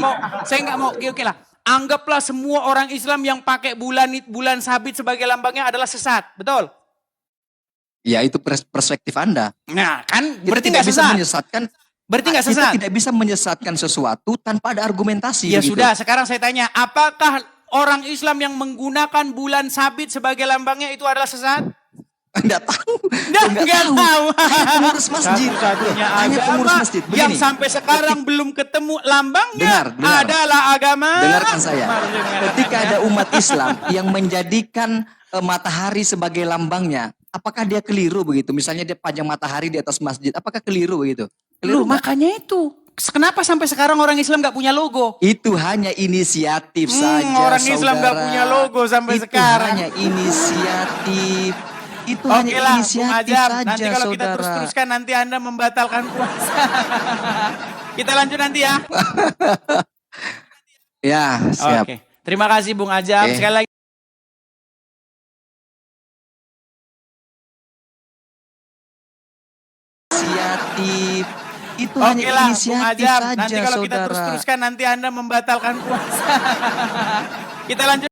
nggak mau, oke lah. Anggaplah semua orang Islam yang pakai bulan sabit sebagai lambangnya adalah sesat, betul? Ya itu perspektif Anda. Nah kan, Kita berarti tidak nggak bisa sesat. menyesatkan. Berarti nggak Kita sesat. tidak bisa menyesatkan sesuatu tanpa ada argumentasi. Ya begitu. sudah, sekarang saya tanya, apakah orang Islam yang menggunakan bulan sabit sebagai lambangnya itu adalah sesat? Nggak tahu. Nggak tahu. Tanya pengurus masjid. Satu-satunya Tanya pengurus agama masjid. yang Begini. sampai sekarang belum ketemu lambangnya Dengar. adalah agama. Dengarkan saya. Ketika ada umat Islam yang menjadikan matahari sebagai lambangnya, apakah dia keliru begitu? Misalnya dia pajang matahari di atas masjid, apakah keliru begitu? Keliru Loh, nggak? makanya itu. Kenapa sampai sekarang orang Islam nggak punya logo? Itu hanya inisiatif saja, Orang Islam nggak saudara. punya logo sampai Itu sekarang. hanya inisiatif. Itu Oke hanya lah, Bung inisiatif Ajam. saja, Nanti kalau kita saudara. terus-teruskan nanti Anda membatalkan puasa. Kita lanjut nanti ya. Ya, siap. Oke. Terima kasih Bung Ajam. Oke. Sekali lagi. Inisiatif. Itu hanya Oke lah, Bung inisiatif Ajam. saja, Nanti kalau kita saudara. terus-teruskan nanti Anda membatalkan puasa. Kita lanjut.